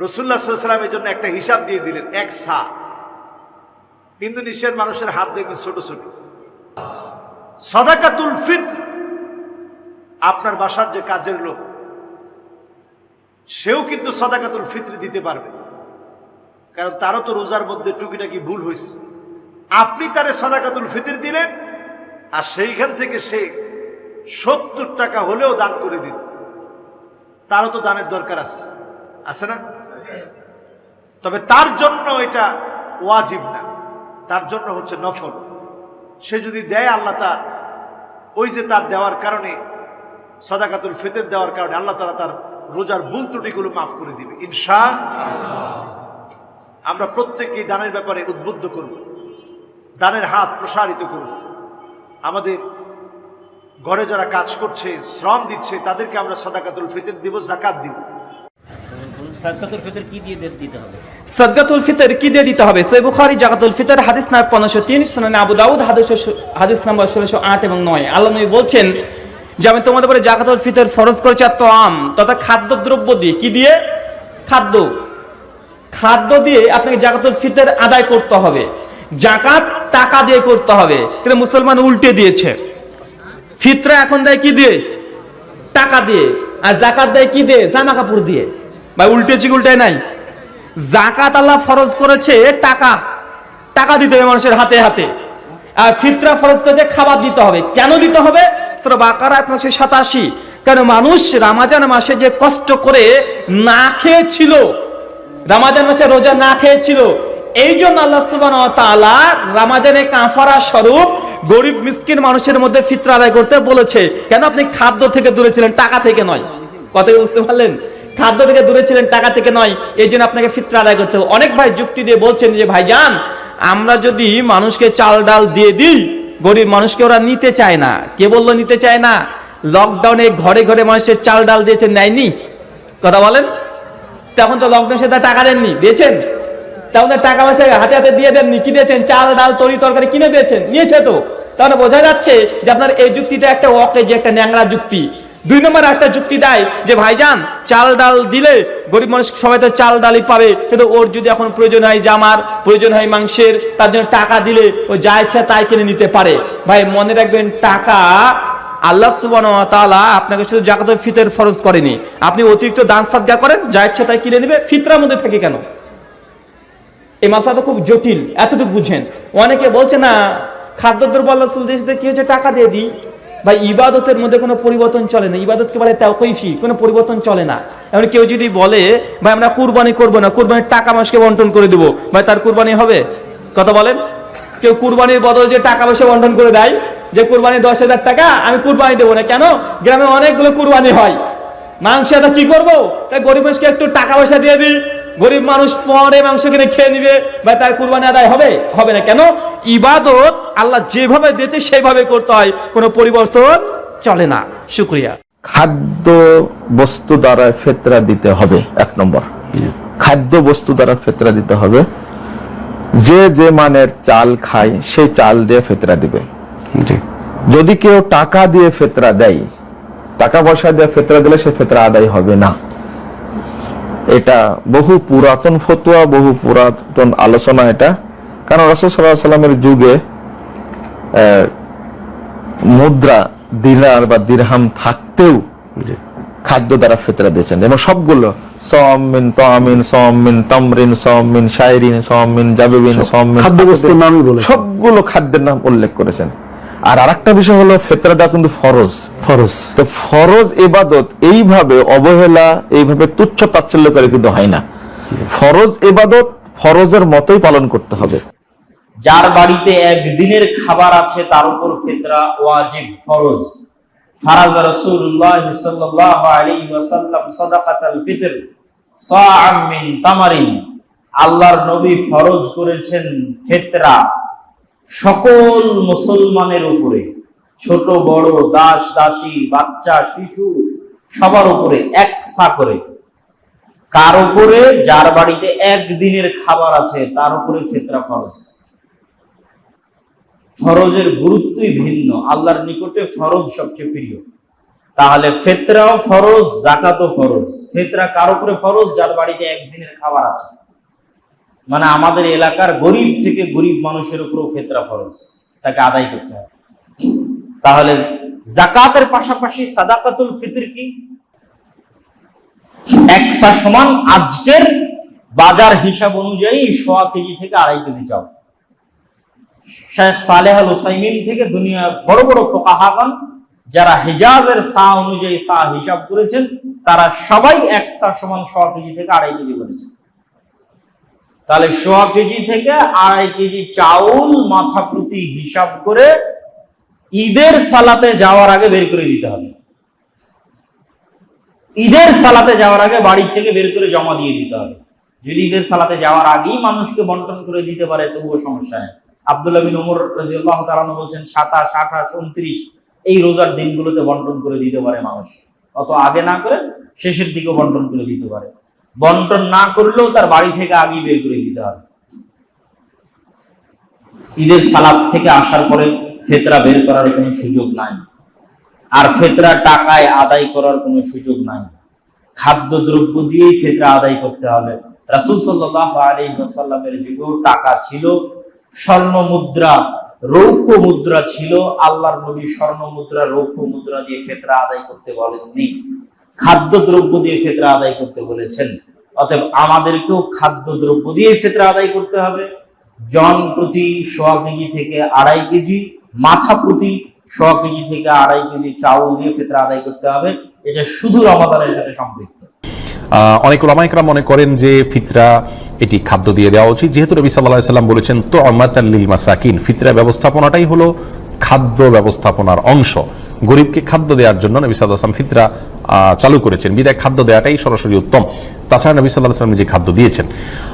[SPEAKER 16] রাসূলুল্লাহ সাল্লাল্লাহু আলাইহি ওয়াসাল্লাম এর জন্য একটা হিসাব দিয়ে দিলেন 1 সা। ইন্দোনেশিয়ার মানুষের হাত দেখবেন ছোট ছোট। সাদাকাতুল ফিতর, আপনার বাসার যে কাজের লোক সেও কিন্তু সাদাকাতুল ফিতর দিতে পারবে, কারণ তারও তো রোজার মধ্যে টুকিটাকি ভুল হয়েছে। আপনি তারে সাদাকাতুল ফিতর দিলেন, আর সেইখান থেকে সে 70 টাকা হলেও দান করে দিল, তারও তো দানের দরকার আছে না? তবে তার জন্য এটা ওয়াজিব না, তার জন্য হচ্ছে নফল। সে যদি দেয়, আল্লাহ তার ওই যে তার দেওয়ার কারণে, সাদাকাতুল ফিতর দেওয়ার কারণে আল্লাহ তাআলা তার রোজার ভুল ত্রুটিগুলো মাফ করে দিবে ইনশাআল্লাহ। আমরা প্রত্যেককেই দানের ব্যাপারে উদ্বুদ্ধ করব, দানের হাত প্রসারিত করব। আমাদের ঘরে যারা কাজ করছে, শ্রম দিচ্ছে, তাদেরকে আমরা সাদাকাতুল ফিতর দিব, যাকাত দিব।
[SPEAKER 17] সাদকাতুল ফিতর কি দিয়ে দিতে হবে? সাদকাতুল ফিতর কি দিয়ে দিতে হবে? সহিহ বুখারী জাকাতুল ফিতর হাদিস নাম্বার 1503, সুনানে আবু দাউদ হাদিস নাম্বার 1608 এবং 9। আল্লাহ নবী বলছেন যে আমি তোমাদের উপরে জাকাতুল ফিতর ফরজ করেছি আত-তাআম, তথা খাদ্যদ্রব্য দিয়ে। কি দিয়ে? খাদ্য দিয়ে আপনাকে জাকাতুল ফিতর আদায় করতে হবে। জাকাত টাকা দিয়ে করতে হবে, কিন্তু মুসলমান উল্টে দিয়েছে। ফিতরা এখন দেয় কি দিয়ে? টাকা দিয়ে। আর জাকাত দেয় কি দিয়ে? জামা কাপড় দিয়ে। ভাই উল্টেছি উল্টায় নাই। জাকাত আল্লাহ ফরজ করেছে টাকা, টাকা দিতে হবে মানুষের হাতে হাতে। আর ফিতরা ফরজ করেছে খাবার দিতে হবে। কেন দিতে হবে? সূরা বাকারা 187। কারণ মানুষ রমজান মাসে যে কষ্ট করে না খেয়েছিল, রমজান মাসে রোজা না খেয়েছিল, এই জন্য আল্লাহ সুবহানাহু ওয়া তাআলা রমজানে কাফারা স্বরূপ গরিব মিসকিন মানুষের মধ্যে ফিতরা আদায় করতে বলেছে। কেন? আপনি খাদ্য থেকে দূরে ছিলেন, টাকা থেকে নয়। কথা বুঝতে পারলেন? খাদ্য থেকে দূরে ছিলেন, টাকা থেকে নয়, এই জন্য আপনাকে ফিতরা আদায় করতে হবে। অনেক ভাই যুক্তি দিয়ে বলছেন যে ভাইজান, আমরা যদি মানুষকে চাল ডাল দিয়ে দিই, গরিব মানুষকে ওরা নিতে চায় না। কে বললো নিতে চায় না? লকডাউনে ঘরে ঘরে মানুষের চাল ডাল দিয়েছে, নেয়নি? কথা বলেন। তখন তো লকডাউনে সেটা টাকা দেননি, দিয়েছেন? তখন টাকা পয়সা হাতে হাতে দিয়ে দেননি, কি দিয়েছেন? চাল ডাল তরি তরকারি কিনে দিয়েছেন, নিয়েছে তো। তাহলে বোঝা যাচ্ছে যে আপনার এই যুক্তিটা একটা যে একটা ন্যাংরা যুক্তি। 2 নম্বর একটা যুক্তি দেয় যে ভাইজান, চাল ডাল দিলে গরিব মানুষ সবাই তো চাল ডালই পাবে, কিন্তু ওর যদি এখন প্রয়োজন হয় জামার, প্রয়োজন হয় মাংসের, তার জন্য টাকা দিলে ও যা ইচ্ছা তাই কিনে নিতে পারে। ভাই মনে রাখবেন, টাকা আল্লাহ সুবহানাহু ওয়া তাআলা আপনাকে শুধু যাকাতুল ফিতর ফরজ করেনি। আপনি অতিরিক্ত দান সাদকা করেন, যা ইচ্ছা তাই কিনে নেবে, ফিতরার মধ্যে থাকে কেন? এই মাসালা খুব জটিল, এতটুকু বুঝেন। অনেকে বলছে না খাদ্যদ্রব্য আল্লাহ রাসূল দিয়েছে, কি হচ্ছে টাকা দিয়ে দিই। ভাই ইবাদতের মধ্যে কোনো পরিবর্তন চলে না, ইবাদতকে বলে তাওকীফি, কোনো পরিবর্তন চলে না। এমন কেউ যদি বলে ভাই আমরা কুরবানি করব না, কুরবানির টাকা মানুষকে বন্টন করে দেবো, ভাই তার কুরবানি হবে? কথা বলেন। কেউ কুরবানির বদলে যে টাকা পয়সা বন্টন করে দেয়, যে কুরবানি 10,000 টাকা, আমি কুরবানি দেবো না, কেন? গ্রামে অনেকগুলো কুরবানি হয়, মাংস এত কি করবো, তাই গরিব মানুষকে একটু টাকা পয়সা দিয়ে দিই, গরিব মানুষ পরে মাংস কিনে খেয়ে নিবে, ভাই তার কুরবানি আদায় হবে? হবে না। কেন? ইবাদত আল্লাহ যেভাবে দিয়েছে সেইভাবে করতে হয়, কোনো পরিবর্তন চলে না। শুকরিয়া।
[SPEAKER 15] খাদ্য বস্তু দ্বারা ফিতরা দিতে হবে। 1 নম্বর, খাদ্য বস্তু দ্বারা ফিতরা দিতে হবে। যে যে মানের চাল খায় সেই চাল দিয়ে ফিতরা দিবে। যদি কেউ টাকা দিয়ে ফিতরা দেয়, টাকা পয়সা দিয়ে ফিতরা দিলে সে ফিতরা আদায় হবে না। এটা বহু পুরাতন ফতোয়া, বহু পুরাতন আলোচনা এটা। কারণ রাসূল সাল্লাল্লাহু আলাইহি ওয়াসাল্লামের যুগে মুদ্রা দিনার বা দিরহাম থাকতেও খাদ্য দ্বারা ফিতরা দিয়েছেন, এবং সবগুলো সাওম মিন তামিন, সাওম মিন তামরিন, সাওম মিন শাইরিন, সাওম মিন জাবিবিন, সাওম মিন খাদ্যবস্তুর নামই বলে সবগুলো খাদ্যের নাম উল্লেখ করেছেন। আর আরেকটা বিষয় হলো ফিতরা দেওয়া কিন্তু ফরজ। তো ফরজ ইবাদত এইভাবে অবহেলা, এইভাবে তুচ্ছ তাচ্ছিল্য করে কিন্তু হয় না। ফরজ ইবাদত ফরজের মতোই পালন করতে হবে।
[SPEAKER 18] যার বাড়িতে একদিনের খাবার আছে তার উপর ফিতরা ওয়াজিব, ফরজ। ফারাজ রাসূলুল্লাহ সাল্লাল্লাহু আলাইহি ওয়াসাল্লাম সাদাকাতুল ফিতর সাআম মিন তামারিন, আল্লাহর নবী ফরজ করেছেন ফিতরা সকল মুসলমানের উপরে, ছোট বড়, দাস দাসী, বাচ্চা শিশু সবার উপরে একসা করে। কার উপরে? যার বাড়িতে একদিনের খাবার আছে তার উপরে ফিতরা ফরজ। ফরজের গুরুত্বই ভিন্ন, আল্লাহর নিকটে ফরজ সবচেয়ে প্রিয়। তাহলে ফিতরাও ফরজ, যাকাতও ফরজ। ফিতরা কার উপরে ফরজ? যার বাড়িতে একদিনের খাবার আছে। মানে আমাদের এলাকার গরিব থেকে গরিব মানুষের উপরও ফিতরা ফরজ, তাকে আদায় করতে হবে। তাহলে যাকাতের পাশাপাশি সাদাকাতুল ফিতর কি? একসা সমান আজকের বাজার হিসাব অনুযায়ী 1.25 কেজি থেকে 2.5 কেজি চাল। শেখ সালেহ আল উসাইমিন থেকে দুনিয়া বড় বড় ফুকাহাগণ যারা হিজাজের সা অনুযায়ী সা হিসাব করেছেন, তারা সবাই একসা সমান 1.25 কেজি থেকে 2.5 কেজি বলেছেন। তাহলে 1.25 কেজি থেকে 2.5 কেজি চাউল মাথা প্রতি হিসাব করে ঈদের সালাতে যাওয়ার আগে বের করে দিতে হবে। ঈদের সালাতে যাওয়ার আগে বাড়ি থেকে বের করে জমা দিয়ে দিতে হবে। যদি ঈদের সালাতে যাওয়ার আগেই মানুষকে বন্টন করে দিতে পারে তবুও সমস্যা নেই। আব্দুল্লাহ বিন ওমর রাদিয়াল্লাহু তাআলা আনহু বলেন 27, 28, 29 এই রোজার দিনগুলোতে বন্টন করে দিতে পারে মানুষ, অত আগে না করে শেষের দিকে বন্টন করে দিতে পারে। বন্টন না করলেও তার বাড়ি থেকে আগেই বের করে দিতে হবে। ঈদের সালাত থেকে আসার পরে ফিতরা বের করার কোনো সুযোগ নাই, আর ফিতরা টাকায় আদায় করার কোনো সুযোগ নাই। খাদ্যদ্রব্য দিয়েই ফিতরা আদায় করতে হবে। রাসূল সাল্লাল্লাহু আলাইহি ওয়াসাল্লামের যুগেও টাকা ছিল, স্বর্ণ মুদ্রা, রৌপ্য মুদ্রা ছিল, আল্লাহর নবী স্বর্ণ মুদ্রা, রৌপ্য মুদ্রা দিয়ে ফিতরা আদায় করতে বলেননি, খাদ্যদ্রব্য দিয়ে ফিতরা আদায় করতে বলেছেন। অতএব আমাদেরকেও খাদ্যদ্রব্য দিয়ে ফিতরা আদায় করতে হবে। জন প্রতি 1.25 কেজি থেকে 2.5 কেজি, মাথা প্রতি 1.25 কেজি থেকে 2.5 কেজি চাউল দিয়ে ফিতরা আদায় করতে হবে। এটা শুধু রমাদানের সাথে সম্পৃক্ত।
[SPEAKER 19] অনেক উলামা ইকরাম মনে করেন যে ফিতরা এটি খাদ্য দিয়ে দেওয়া উচিত, যেহেতু নবী সাল্লাল্লাহু আলাইহি ওয়াসাল্লাম বলেছেন তু'মাতাল লিল মাসাকিন, ফিতরা ব্যবস্থাপনাটাই হলো খাদ্য ব্যবস্থাপনার অংশ। গরিবকে খাদ্য দেওয়ার জন্য নবী সাল্লাল্লাহু আলাইহি ওয়াসাল্লাম ফিতরা চালু করেছেন, বিদায় খাদ্য দেওয়াটাই সরাসরি উত্তম। তাছাড়া নবী সাল্লাল্লাহু আলাইহি ওয়াসাল্লাম নিজে খাদ্য দিয়েছেন।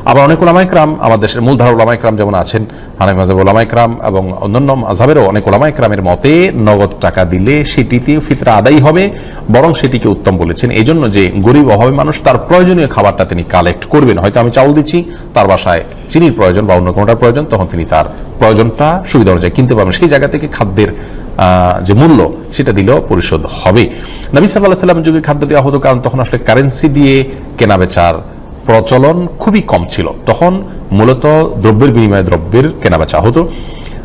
[SPEAKER 19] আবার অনেক উলামা ইকরাম, আমাদের দেশের মূলধারা উলামা ইকরাম যেমন আছেন, হানাফি মাযহাবের উলামা ইকরাম এবং অন্যান্য মাযহাবেরও অনেক উলামা ইকরামের মতে নগদ টাকা দিলে সেটিতেও ফিতরা আদায় হবে, বরং সেটিকে উত্তম বলেছেন। এই জন্য যে গরিব অভাবী মানুষ তার প্রয়োজনীয় খাবারটা তিনি কালেক্ট করবেন। হয়তো আমি চাউল দিচ্ছি, তার বাসায় চিনির প্রয়োজন বা অন্য কোনোটার প্রয়োজন, তখন তিনি তার প্রয়োজনটা সুবিধা অনুযায়ী কিনতে পারবেন। সেই জায়গা থেকে খাদ্যের যে মূল্য সেটা দিলেও পরিশোধ হবে। নবী সাল্লাল্লাহু আলাইহি ওয়াসাল্লাম যুগে খাদ্য দেওয়া হতো, কারণ তখন আসলে কারেন্সি দিয়ে কেনা বেচার প্রচলন খুবই কম ছিল। তখন মূলত দ্রব্যের বিনিময়ে দ্রব্যের কেনা বেচা হতো,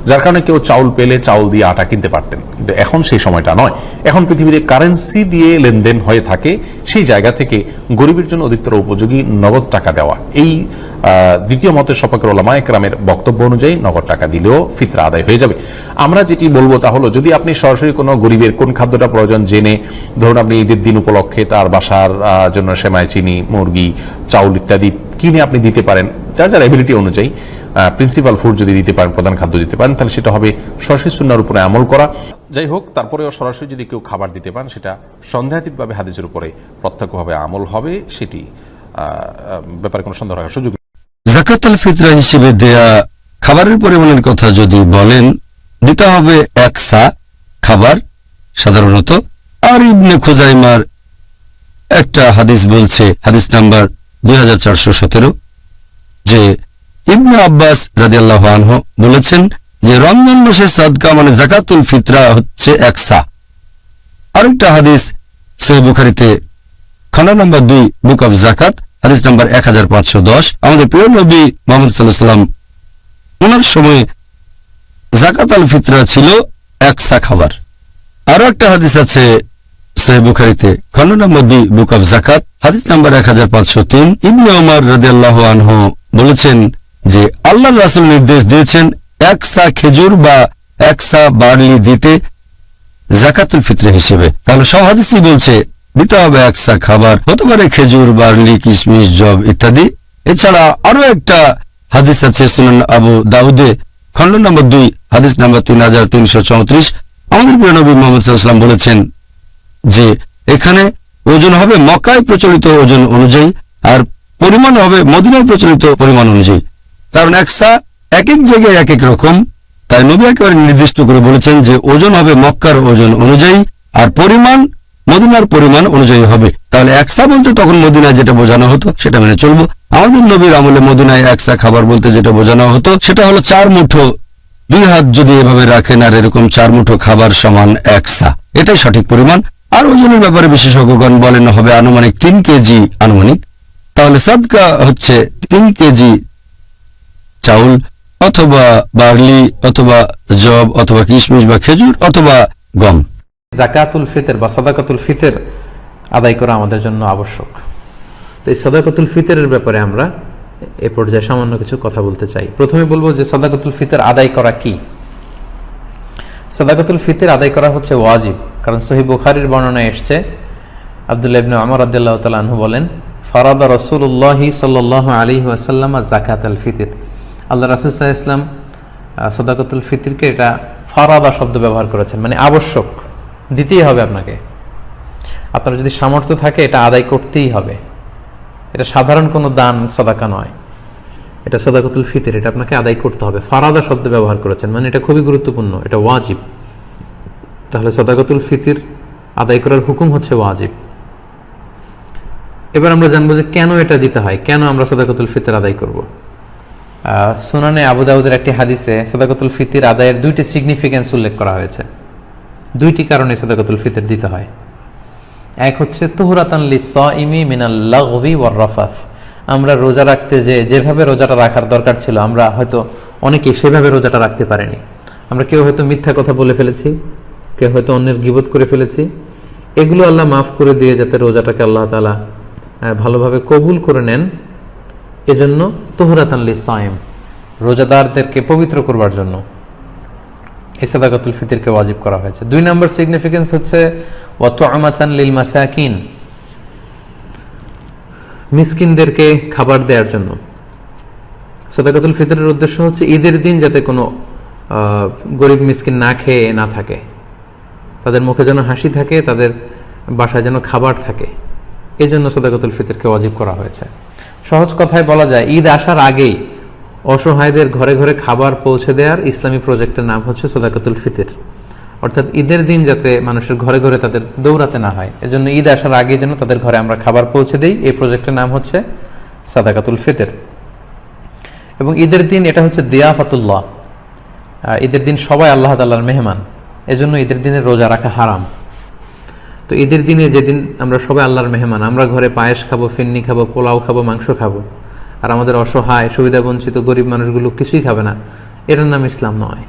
[SPEAKER 19] যার কারণে কেউ চাউল পেলে চাউল দিয়ে আটা কিনতে পারতেন। কিন্তু এখন সেই সময়টা নয়। এখন পৃথিবীতে কারেন্সি দিয়ে লেনদেন হয়ে থাকে, সেই জায়গা থেকে গরিবের জন্য অধিকতর উপযোগী নগদ টাকা দেওয়া। এই দ্বিতীয় মতের সপক্ষের উলামা ইকরামের বক্তব্য অনুযায়ী নগদ টাকা দিলেও ফিতরা আদায় হয়ে যাবে। আমরা যেটি বলবো তা হলো, যদি আপনি সরাসরি কোনো গরিবের কোন খাদ্যটা প্রয়োজন জেনে, ধরুন আপনি ঈদের দিন উপলক্ষে তার বাসার জন্য সেমাই, চিনি, মুরগি, চাউল ইত্যাদি কিনে আপনি দিতে পারেন, যার যার এবিলিটি অনুযায়ী প্রিন্সিপাল ফুড যদি দিতে পারেন, প্রধান খাদ্য দিতে পারেন, তাহলে সেটা হবে সরাসরি সুন্নাহর উপরে আমল করা। যাই হোক, তারপরেও সরাসরি যদি কেউ খাবার দিতে পারেন, সেটা সন্দেহাতীতভাবে হাদিসের উপরে প্রত্যক্ষভাবে আমল হবে, সেটি ব্যাপারে কোনো সন্দেহ রাখার সুযোগ নেই।
[SPEAKER 20] যাকাতুল ফিতরা হিসেবে দেয়া খাবারের পরিমাণের কথা যদি বলেন, দিতে হবে 1 সা খাবার সাধারণত। আর ইবনে খুজাইমার একটা হাদিস বলছে, হাদিস নাম্বার 2417, যে ইবনে আব্বাস রাদিয়াল্লাহু আনহু বলেছেন যে রমজান মাসের সাদকা মানে যাকাতুল ফিতরা হচ্ছে 1 সা। আরেকটা হাদিস সহিহ বুখারীতে খণ্ড নাম্বার 2 বুক অফ যাকাত, হাদিস নাম্বার 1510, আমাদের প্রিয় নবী মুহাম্মদ সাল্লাল্লাহু আলাইহি ওয়াসাল্লাম ওনার সময় যাকাতুল ফিতরা ছিল 1 সা খাবার। আরো একটা হাদিস আছে সহিহ বুখারীতে খণ্ড নাম্বার 2 বুক অফ যাকাত, হাদিস নাম্বার 1503, ইবনে ওমর রাদিয়াল্লাহু আনহু বলেছেন যে আল্লাহর রাসূল নির্দেশ দিয়েছেন 1 সা খেজুর বা 1 সা বার্লি দিতে যাকাতুল ফিতরা হিসেবে। তাহলে সব হাদিসই বলছে দিতে হবে 1 সা খাবার, হতে পারে খেজুর, বার্লি, কিশমিশ, জব ইত্যাদি। এছাড়া আরো একটা হাদিস আছে সুনান আবু দাউদে খণ্ড নম্বর 2 হাদিস নাম্বার 3334, আমাদের প্রিয় নবী মুহাম্মদ সাল্লাল্লাহু আলাইহি ওয়াসাল্লাম বলেছেন যে এখানে ওজন হবে মক্কায় প্রচলিত ওজন অনুযায়ী, আর পরিমাণ হবে মদিনায় প্রচলিত পরিমাণ অনুযায়ী। কারণ 1 সা এক এক জায়গায় এক এক রকম, তাই নবী একেবারে নির্দিষ্ট করে বলেছেন যে ওজন হবে মক্কার ওজন অনুযায়ী, আর পরিমাণ মদিনার পরিমাণ অনুযায়ী হবে। তাহলে 1 সা বলতে তখন মদিনায় যেটা বোঝানো হতো সেটা মেনে চলবো। আমাদের নবীর আমলে মদিনায় 1 সা খাবার বলতে যেটা বোঝানো হতো সেটা হলো 4 মুঠো, 2 হাত যদি এভাবে রাখেন আর এরকম 4 মুঠো খাবার সমান 1 সা, এটাই সঠিক পরিমাণ। আর ওজনের ব্যাপারে বিশেষজ্ঞগণ বলেন হবে আনুমানিক 3 কেজি আনুমানিক। তাহলে সাদকা হচ্ছে 3 কেজি চাউল অথবা বার্লি অথবা জব অথবা কিশমিশ বা খেজুর অথবা গম।
[SPEAKER 21] যাকাতুল ফিতর বা সাদাকাতুল ফিতর আদায় করা আমাদের জন্য আবশ্যক। তো এই সাদাকাতুল ফিতরের ব্যাপারে আমরা এ পর্যায়ে সামান্য কিছু কথা বলতে চাই। প্রথমে বলবো যে সাদাকাতুল ফিতর আদায় করা কি। সাদাকাতুল ফিতর আদায় করা হচ্ছে ওয়াজিব, কারণ সহিহ বুখারীর বর্ণনায় এসেছে, আব্দুল্লাহ ইবনে ওমর রাদিয়াল্লাহু তাআলা আনহু বলেন, ফারাদা রাসূলুল্লাহি সাল্লাল্লাহু আলাইহি ওয়াসাল্লাম যাকাতুল ফিতর। আল্লাহ রাসূল সাল্লাল্লাহু আলাইহি ওয়াসাল্লাম সাদাকাতুল ফিতরকে এটা ফারাদা শব্দ ব্যবহার করেছেন, মানে আবশ্যক, দিতেই হবে আপনাকে। আপনার যদি সামর্থ্য থাকে এটা আদায় করতেই হবে। এটা সাধারণ কোনো দান সাদাকা নয়, এটা সাদাকাতুল ফিতর, এটা আপনাকে আদায় করতে হবে। ফারাদা শব্দ ব্যবহার করেছেন, মানে এটা খুবই গুরুত্বপূর্ণ, এটা ওয়াজিব। তাহলে সাদাকাতুল ফিতর আদায় করার হুকুম হচ্ছে ওয়াজিব। এবার আমরা জানবো যে কেন এটা দিতে হয়, কেন আমরা সাদাকাতুল ফিতর আদায় করব। সুনানে আবু দাউদের একটি হাদিসে সাদাকাতুল ফিতর আদায়ের 2টি সিগনিফিকেন্স উল্লেখ করা হয়েছে। 2টি কারণে সাদাকাতুল ফিতর দিতে হয়। এক হচ্ছে তুহরাতান লিস-সাইমি মিনাল লাগবি ওয়ার রাফাস। আমরা রোজা রাখতে যেভাবে রোজাটা রাখার দরকার ছিল আমরা হয়তো অনেকে সেভাবে রোজাটা রাখতে পারেনি। আমরা কেউ হয়তো মিথ্যা কথা বলে ফেলেছি, কেউ হয়তো অন্যের গীবত করে ফেলেছি, এগুলো আল্লাহ মাফ করে দিয়ে যাতে রোজাটাকে আল্লাহ তাআলা ভালোভাবে কবুল করে নেন, এজন্য তুহরাতান লিসাইম, রোজাদারদেরকে পবিত্র করবার জন্য এই সাদাকাতুল ফিতরকে ওয়াজিব করা হয়েছে। 2 নম্বর সিগনিফিকেন্স হচ্ছে ওয়া তুআমাতান লিল মাসাকিন, মিসকিনদেরকে খাবার দেওয়ার জন্য। সাদাকাতুল ফিতরের উদ্দেশ্য হচ্ছে ঈদের দিন যাতে কোনো গরিব মিসকিন না খেয়ে না থাকে, তাদের মুখে যেন হাসি থাকে, তাদের বাসায় যেন খাবার থাকে, এই জন্য সাদাকাতুল ফিতরকে ওয়াজিব করা হয়েছে। সহজ কথায় বলা যায়, ঈদ আসার আগেই অসহায়দের ঘরে ঘরে খাবার পৌঁছে দেওয়ার ইসলামী প্রজেক্টের নাম হচ্ছে সাদাকাতুল ফিতর। অর্থাৎ ঈদের দিন যাতে মানুষের ঘরে ঘরে তাদের দৌড়াতে না হয়, এজন্য ঈদ আসার আগে যেন তাদের ঘরে আমরা খাবার পৌঁছে দিই, এই প্রজেক্টের নাম হচ্ছে সাদাকাতুল ফিতর। এবং ঈদের দিন এটা হচ্ছে দিয়াফাতুল্লাহ, ঈদের দিন সবাই আল্লাহ তাআলার মেহমান, এজন্য ঈদের দিনে রোজা রাখা হারাম। তো ঈদের দিনে যেদিন আমরা সবাই আল্লাহর মেহমান, আমরা ঘরে পায়েস খাবো, ফিন্নি খাবো, পোলাও খাবো, মাংস খাবো, আর আমাদের অসহায় সুবিধা বঞ্চিত গরিব মানুষগুলো কিছুই খাবে না, এটার নাম ইসলাম নয়।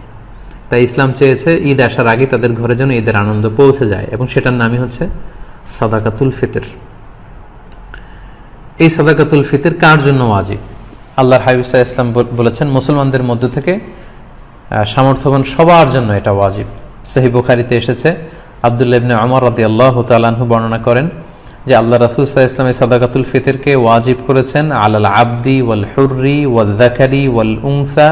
[SPEAKER 21] তাই ইসলাম চেয়েছে ঈদ আসার আগে তাদের ঘরে যেন ঈদের আনন্দ পৌঁছে যায়, এবং সেটার নামই হচ্ছে সাদাকাতুল ফিতর। এই সাদাকাতুল ফিতর কার জন্য ওয়াজিব? আল্লাহর হাবিব সাল্লাল্লাহু আলাইহি ওয়াসাল্লাম বলেছেন মুসলমানদের মধ্য থেকে সামর্থ্যবান সবার জন্য এটা ওয়াজিব। সহিহ বুখারীতে এসেছে, আব্দুল্লাহ ইবনে উমর রাদিয়াল্লাহু তাআলা আনহু বর্ণনা করেন যে আল্লাহ রাসূল সাল্লাল্লাহু আলাইহি ওয়াসাল্লাম সাদাকাতুল ফিতরকে ওয়াজিব করেছেন আলাল আবদি ওয়াল হুররি ওয়াল যাকারি ওয়াল উনসা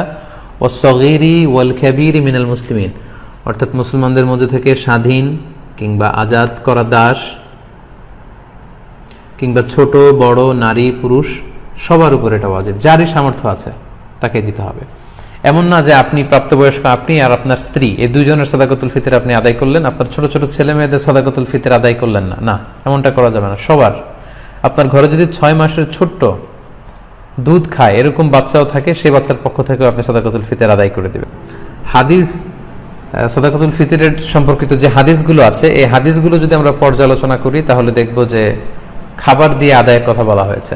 [SPEAKER 21] ওয়াস সগীরি ওয়াল কাবীরি মিনাল মুসলিমিন, অর্থাৎ মুসলমানদের মধ্যে থেকে স্বাধীন কিংবা আজাদ করা দাস কিংবা ছোট বড় নারী পুরুষ সবার উপর এটা ওয়াজিব, যারই সামর্থ্য আছে তাকে দিতে হবে। এমন না যে আপনি প্রাপ্তবয়স্ক, আপনি আর আপনার স্ত্রী এই দুইজনের সাদাকাতুল ফিতর আপনি আদায় করলেন, আপনার ছোট ছোট ছেলে মেয়েদের সাদাকাতুল ফিতর আদায় করলেন না, না, এমনটা করা যাবে না। সবার, আপনার ঘরে যদি 6 মাসের ছোট্ট দুধ খায় এরকম বাচ্চাও থাকে, সেই বাচ্চার পক্ষ থেকেও আপনি সাদাকাতুল ফিতর আদায় করে দেবেন। হাদিস সাদাকাতুল ফিতরের সম্পর্কিত যে হাদিসগুলো আছে, এই হাদিসগুলো যদি আমরা পর্যালোচনা করি তাহলে দেখব যে খাবার দিয়ে আদায়ের কথা বলা হয়েছে।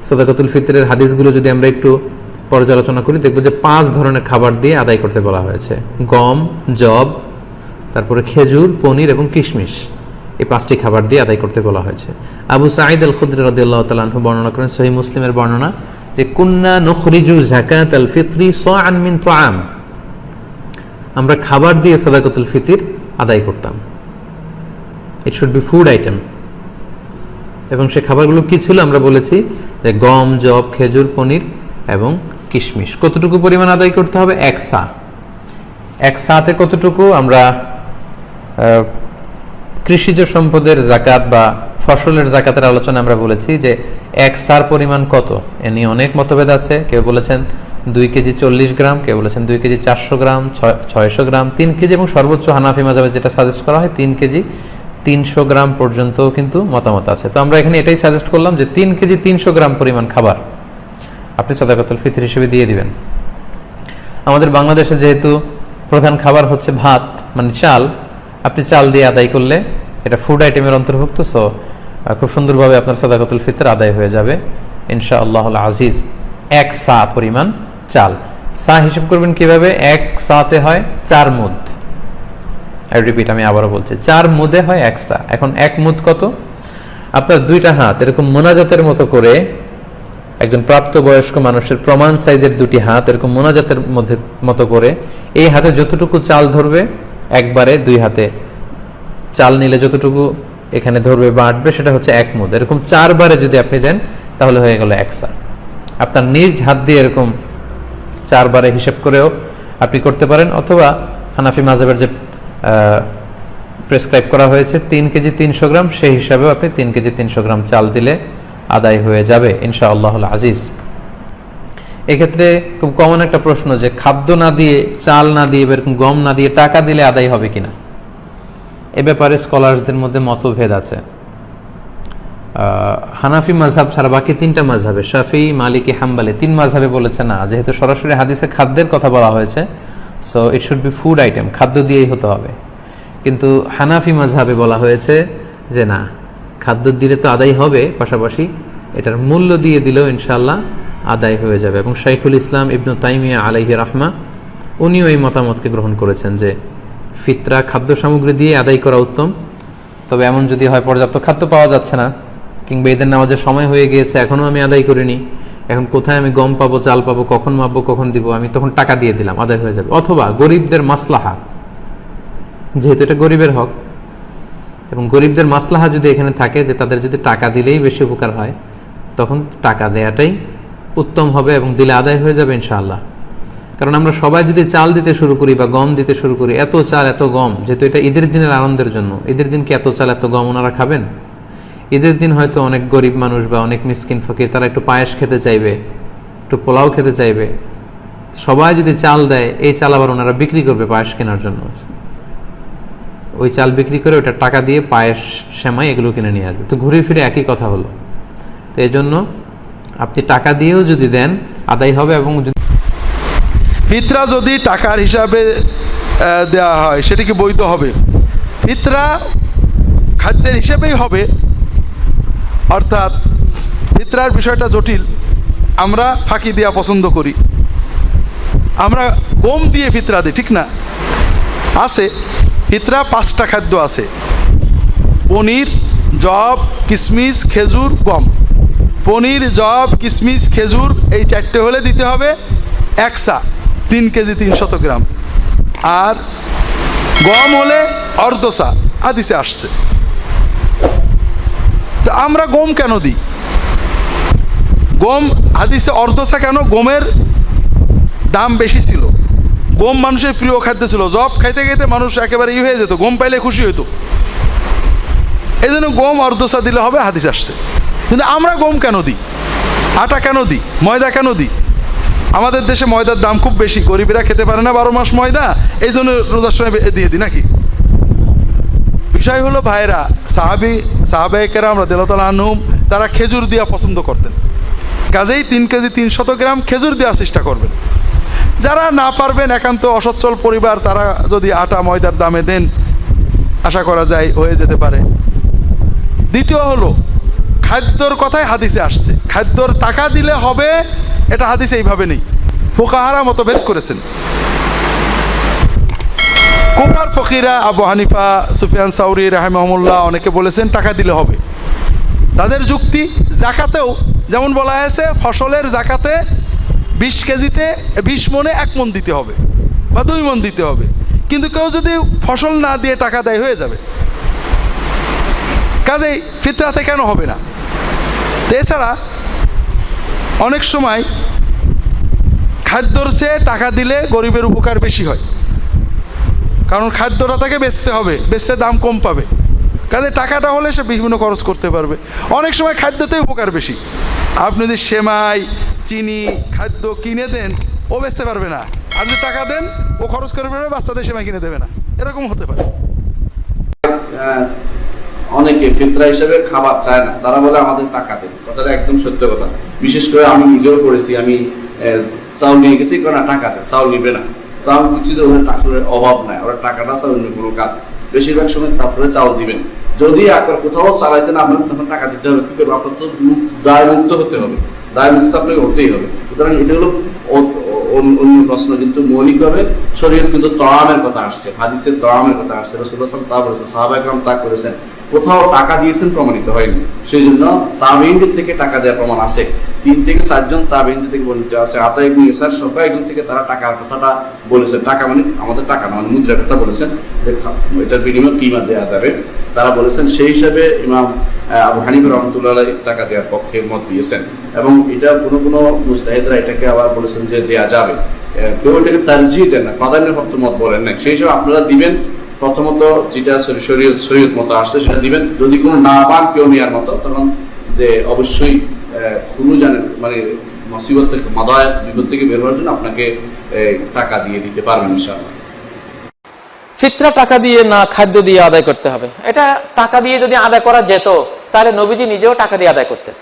[SPEAKER 21] সাদাকাতুল ফিতরের হাদিসগুলো যদি আমরা একটু পর্যালোচনা করি দেখব যে 5 ধরনের খাবার দিয়ে আদায় করতে বলা হয়েছে। গম, জব, তারপরে খেজুর, পনির এবং কিশমিশ, এই 5টি খাবার দিয়ে আদায় করতে বলা হয়েছে। আবু সাঈদ আল খুদরি রাদিয়াল্লাহু তাআলা আনহু বর্ণনা করেন, সহিহ মুসলিমের বর্ণনা, যে কুন্না নুখরিজু যাকাতাল ফিতরি সাআন মিন তুআম, আমরা খাবার দিয়ে সাদাকাতুল ফিতর আদায় করতাম। It should be food item. এবং সে খাবারগুলো কি ছিল আমরা বলেছি যে গম, জব, খেজুর, পনির এবং কিশমিশ। কতটুকু পরিমাণ আদায় করতে হবে? 1 সা। 1 সাতে কতটুকু? আমরা কৃষিজ সম্পদের যাকাত বা ফসলের যাকাতের আলোচনা আমরা বলেছি যে 1 সার পরিমাণ কত, এ নিয়ে অনেক মতভেদ আছে। কেউ বলেছেন 2 কেজি 40 গ্রাম, কেউ বলেছেন 2 কেজি 400 গ্রাম, 600 গ্রাম, 3 কেজি, এবং সর্বোচ্চ হানাফি মাযহাবে যেটা সাজেস্ট করা হয় 3 কেজি 300 গ্রাম পর্যন্ত কিন্তু মতামত আছে। তো আমরা এখানে এটাই সাজেস্ট করলাম যে 3 কেজি 300 গ্রাম পরিমাণ খাবার আপনি সাদাকাতুল ফিতর হিসেবে দিয়ে দিবেন। আমাদের বাংলাদেশে যেহেতু প্রধান খাবার হচ্ছে ভাত, মানে চাল, আপনি চাল দিয়ে আদায় করলে এটা ফুড আইটেমের অন্তর্ভুক্ত, সো খুব সুন্দরভাবে আপনার সাদাকাতুল ফিতর আদায় হয়ে যাবে ইনশাআল্লাহুল আজিজ। 1 সা পরিমাণ চাল। সা হিসাব করবেন কিভাবে? 1 সাতে হয় 4 মুদ। আই রিপিট, আমি আবারও বলছি, 4 মুদে হয় 1 সা। এখন 1 মুদ কত? আপনার 2টা হাত এরকম মোনাজাতের মতো করে, একজন প্রাপ্তবয়স্ক মানুষের প্রমাণ সাইজের 2টি হাত এরকম মোনাজাতের মতো করে, এই হাতে যতটুকু চাল ধরবে একবারে 2 হাতে চাল নিলে যতটুকু এখানে ধরবে বা আটবে সেটা হচ্ছে 1 মুদ। এরকম 4 বারে যদি আপনি দেন তাহলে হয়ে গেল 1 সা। আপনার নিজ হাত দিয়ে এরকম 4 বারে হিসাব করেও আপনি করতে পারেন, অথবা হানাফি মাযহাবের যে প্রেসক্রাইব করা হয়েছে 3 কেজি 300 গ্রাম, সেই হিসাবেও আপনি 3 কেজি 300 গ্রাম চাল দিলে আদায় হয়ে যাবে ইনশাআল্লাহুল আজিজ। এক্ষেত্রে খুব কমন একটা প্রশ্ন যে খাদ্য না দিয়ে, চাল না দিয়ে, এরকম গম না দিয়ে টাকা দিলে আদায় হবে কিনা, এ ব্যাপারে স্কলারসদের মধ্যে মতভেদ আছে। হানাফি মাযহাব ছাড়া বাকি 3টা মাযহাবে, শাফিঈ, মালিকি, হাম্বলি, 3 মাযহাবে বলেছে না, যেহেতু সরাসরি হাদিসে খাদ্যের কথা বলা হয়েছে, so it should be food item, খাদ্য দিয়েই হতে হবে। কিন্তু হানাফি মাযহাবে বলা হয়েছে যে না, খাদ্য দিলে তো আদায় হবে, পাশাপাশি এটার মূল্য দিয়ে দিলেও ইনশাআল্লাহ আদায় হয়ে যাবে। এবং শাইখুল ইসলাম ইবনু তাইমিয়া আলাইহি রাহমা উনিও এই মতামতকে গ্রহণ করেছেন যে ফিতরা খাদ্য সামগ্রী দিয়ে আদায় করা উত্তম। তবে এমন যদি হয় পর্যাপ্ত খাদ্য পাওয়া যাচ্ছে না, কিংবা ঈদের নামাজের সময় হয়ে গিয়েছে এখনও আমি আদায় করিনি, এখন কোথায় আমি গম পাবো, চাল পাবো, কখন মাপবো, কখন দিব, আমি তখন টাকা দিয়ে দিলাম, আদায় হয়ে যাবে। অথবা গরিবদের মাসলাহা, যেহেতু এটা গরিবের হক, এবং গরিবদের মাসলাহা যদি এখানে থাকে যে তাদের যদি টাকা দিলেই বেশি উপকার হয়, তখন টাকা দেয়াটাই উত্তম হবে এবং দিলে আদায় হয়ে যাবে ইনশাআল্লাহ। কারণ আমরা সবাই যদি চাল দিতে শুরু করি বা গম দিতে শুরু করি, এত চাল এত গম, যেহেতু এটা ঈদের দিনের আনন্দের জন্য, ঈদের দিন কি এত চাল এত গম ওনারা খাবেন? ঈদের দিন হয়তো অনেক গরিব মানুষ বা অনেক মিসকিন ফকির তারা একটু পায়েস খেতে চাইবে, একটু পোলাও খেতে চাইবে। সবাই যদি চাল দেয়, এই চাল আবার ওনারা বিক্রি করবে পায়েস কেনার জন্য, ওই চাল বিক্রি করে ওটা টাকা দিয়ে পায়েস, সেমাই এগুলো কিনে নিয়ে আসবে। তো ঘুরে ফিরে একই কথা হলো। তো এই জন্য আপনি টাকা দিয়েও যদি দেন আদায় হবে। এবং
[SPEAKER 1] ফিতরা যদি টাকার হিসাবে দেওয়া হয় সেটা কি বৈধ হবে? ফিতরা খাদ্যের হিসেবেই হবে, অর্থাৎ ফিতরার বিষয়টা জটিল। আমরা ফাঁকি দেওয়া পছন্দ করি, আমরা গম দিয়ে ফিতরা দিই, ঠিক না? আছে ফিতরা 5টা খাদ্য আছে: পনির, জব, কিশমিশ, খেজুর, গম। পনির, জব, কিশমিশ, খেজুর এই 4টে হলে দিতে হবে 1 সা, 3 কেজি 300 গ্রাম। আর গম হলে অর্ধ সা, হাদিসে আসছে। তো আমরা গম কেন দিই? গম হাদিসে অর্ধ সা কেন? গমের দাম বেশি ছিল, গম মানুষের প্রিয় খাদ্য ছিল। জব খাইতে খাইতে মানুষ একেবারে হয়ে যেত, গম পাইলে খুশি হইতো। এই জন্য গম অর্ধ সা দিলে হবে, হাদিস আসছে। কিন্তু আমরা গম কেন দিই? আটা কেন দিই? ময়দা কেন দিই? আমাদের দেশে ময়দার দাম খুব বেশি, গরিবেরা খেতে পারে না 12 মাস ময়দা, এই জন্য রোজার সময় দিয়ে দিই নাকি? বিষয় হলো ভাইরা, সাহাবায়ে কেরাম রাদিয়াল্লাহু তাআলা আনহুম তারা খেজুর দিয়া পছন্দ করতেন। কাজেই 3 কেজি 300 গ্রাম খেজুর দেওয়ার চেষ্টা করবেন। যারা না পারবেন, একান্ত অসচ্ছল পরিবার, তারা যদি আটা ময়দার দামে দেন, আশা করা যায় হয়ে যেতে পারে। দ্বিতীয় হলো খাদ্যর কথাই হাদিসে আসছে, খাদ্যর টাকা দিলে হবে, এটা হাদিসে এইভাবে নেই। ফুকাহারা মতভেদ করেছেন। কুফার ফকিরা আবু হানিফা, সুফিয়ান সাউরি রাহিমাহুল্লাহ অনেকে বলেছেন টাকা দিলে হবে। তাদের যুক্তি, জাকাতেও যেমন বলা হয়েছে ফসলের জাকাতে 20 কেজিতে 20 মনে 1 মন দিতে হবে বা 2 মন দিতে হবে, কিন্তু কেউ যদি ফসল না দিয়ে টাকা দেয় হয়ে যাবে। কাজেই ফিতরাতে কেন হবে না? তো এছাড়া অনেক সময় খাদ্যর চেয়ে টাকা দিলে গরিবের উপকার বেশি হয়, কারণ খাদ্যটা তাকে বেচতে হবে, বেচলে দাম কম পাবে। কাজে টাকাটা হলে সে বিভিন্ন খরচ করতে পারবে। অনেক সময় খাদ্যতেই উপকার বেশি। আপনি যদি সেমাই, চিনি, খাদ্য কিনে দেন, ও বেচতে পারবে না। আর যদি টাকা দেন, ও খরচ করে পারবে, বাচ্চাদের সেমাই কিনে দেবে না, এরকম হতে পারে।
[SPEAKER 22] অনেকে ফিতরা হিসেবে খাবার চায় না, তারা বলে আমাদের টাকা দেন। কথাটা একদম সত্য কথা। বিশেষ করে আমি নিজেও করেছি, আমি চাউল নিয়ে গেছি, কারণ টাকা দেন, চাউল নিবে না। তো আমি বুঝছি যে ওদের টাকার অভাব নাই, ওরা টাকাটা চাই অন্য কোনো কাজ, বেশিরভাগ সময় তারপরে চাউল দিবেন। যদি একবার কোথাও চালাইতে না পারেন, তখন টাকা দিতে হবে। কি করবো? আপনার তো দায় মুক্ত হতে হবে, দায় মুক্ত আপনাকে হতেই হবে। সুতরাং এটা হলো অন্য প্রশ্ন, কিন্তু মৌলিকভাবে শরীয়ত কিন্তু তআমের কথা আসছে, হাদিসের তআমের কথা আসছে। রাসূলুল্লাহ সাল্লাল্লাহু আলাইহি ওয়াসাল্লাম তা বলেছেন, সাহাবায়ে কেরাম তা করেছেন। কোথাও টাকা দিয়েছেন প্রমাণিত হয়নি, সেই জন্য তাবেঈনদের থেকে টাকা দেওয়ার প্রমাণ আছে। 3 থেকে 4 জন তাবেঈনদের থেকে বর্ণিত আছে। আতা ইবনে ইয়াসার সহ একজন থেকে তারা টাকার কথাটা বলেছেন। টাকা মানে আমাদের টাকা না, মানে মুদ্রার কথা বলেছেন, এটার বিনিময়ে কিমা দেওয়া যাবে। তারা বলেছেন, সেই হিসাবে ইমাম আবু হানিফা রাহমাতুল্লাহ আলাইহি টাকা দেওয়ার পক্ষে মত দিয়েছেন। এবং এটা কোনো মুজতাহিদরা এটাকে আবার বলেছেন যে দেয়া যাবে, কেউ এটাকে তারজিহ দেন না, প্রাধান্য প্রাপ্ত মত বলেন না। সেই হিসাবে আপনারা দিবেন, প্রথমত যেটা শরীয়ত মতো আসছে সেটা দিবেন। যদি কোনো না পান কেউ নেওয়ার মতো, তখন যে অবশ্যই খুরুজানের মানে মুসিবত থেকে, মাদায়াত, বিপদ থেকে বের হওয়ার জন্য আপনাকে টাকা দিয়ে দিতে পারবেন ইনশাআল্লাহ।
[SPEAKER 21] ফিতরা টাকা দিয়ে না, খাদ্য দিয়ে আদায় করতে হবে। এটা টাকা দিয়ে যদি আদায় করা যেত, তাহলে নবীজি নিজেও টাকা দিয়ে আদায় করতেন।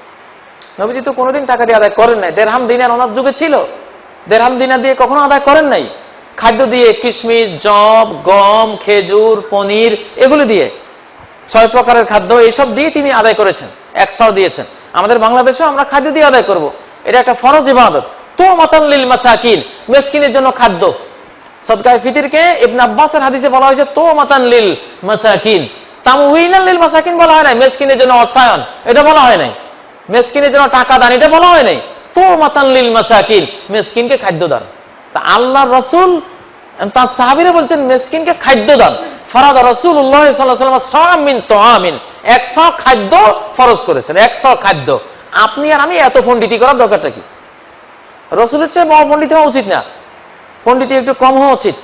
[SPEAKER 21] নবীজি তো কোনোদিন টাকা দিয়ে আদায় করেন নাই। দেড়হাম দিনার ওনার যুগে ছিল, দেড়হাম দিনার দিয়ে কখনো আদায় করেন নাই। খাদ্য দিয়ে, কিশমিশ, জব, গম, খেজুর, পনির, এগুলো দিয়ে 6 প্রকারের খাদ্য, এইসব দিয়ে তিনি আদায় করেছেন, 100 দিয়েছেন। আমাদের বাংলাদেশেও আমরা খাদ্য দিয়ে আদায় করব,
[SPEAKER 2] এটা একটা ফরজ ইবাদত। তো মাতান লিল মাসাকিন, মিসকিনের জন্য খাদ্য। সদকায়ে ফিতরকে ইবনে আব্বাসের হাদিসে বলা হয়েছে তো মাতান লিল মাসাকিন, তামউইনান লিল মাসাকিন বলা হয় নাই, মিসকিনের জন্য অর্থায়ন এটা বলা হয় নাই, মিসকিনের জন্য টাকা দান এটা বলা হয় নাই, তো মাতান লিল মাসাকিন, মিসকিনকে খাদ্য দান। তা আল্লাহর রাসূল তার সাহাবীরা বলছেন মিসকিনকে খাদ্য দান। ফারাদা রাসূলুল্লাহ সাল্লাল্লাহু আলাইহি ওয়াসাল্লাম সাআম মিন তুআমিন, 100 খাদ্য ফরজ করেছেন, 100 খাদ্য। আপনি আর আমি এত পণ্ডিতি করার দরকারটা কি? রাসূলের চেয়ে বড় পণ্ডিত হওয়া উচিত না, পণ্ডিতি একটু কম হওয়া উচিত।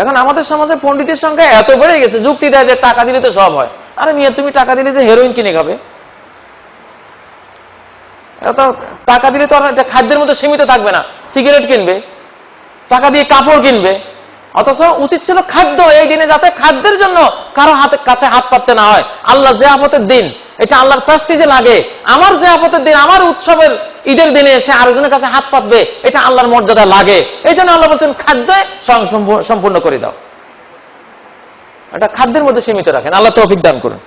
[SPEAKER 2] এখন আমাদের সমাজে পণ্ডিতের সংখ্যা এত বেড়ে গেছে, যুক্তি দেয় যে টাকা দিলে তো সব হয়। আরে মিয়া, তুমি টাকা দিলে যে হেরোইন কিনে খাবে? এত টাকা দিলে তো আর এটা খাদ্যের মধ্যে সীমিত থাকবে না, সিগারেট কিনবে, টাকা দিয়ে কাপড় কিনবে। অথচ উচিত ছিল খাদ্য এই দিনে যাতে খাদ্যের জন্য কারো হাতের কাছে হাত পাততে না হয়। আল্লাহ জিয়াফতের দিন, এটা আল্লাহর প্রেস্টিজে লাগে। আমার জিয়াফতের দিন, আমার উৎসবের ঈদের দিনে এসে আরেকজনের কাছে হাত পাতবে, এটা আল্লাহর মর্যাদা লাগে। এই জন্য আল্লাহ বলছেন খাদ্য সম্পূর্ণ করে দাও, এটা খাদ্যের মধ্যে সীমিত রাখেন। আল্লাহ তৌফিক দান করুন।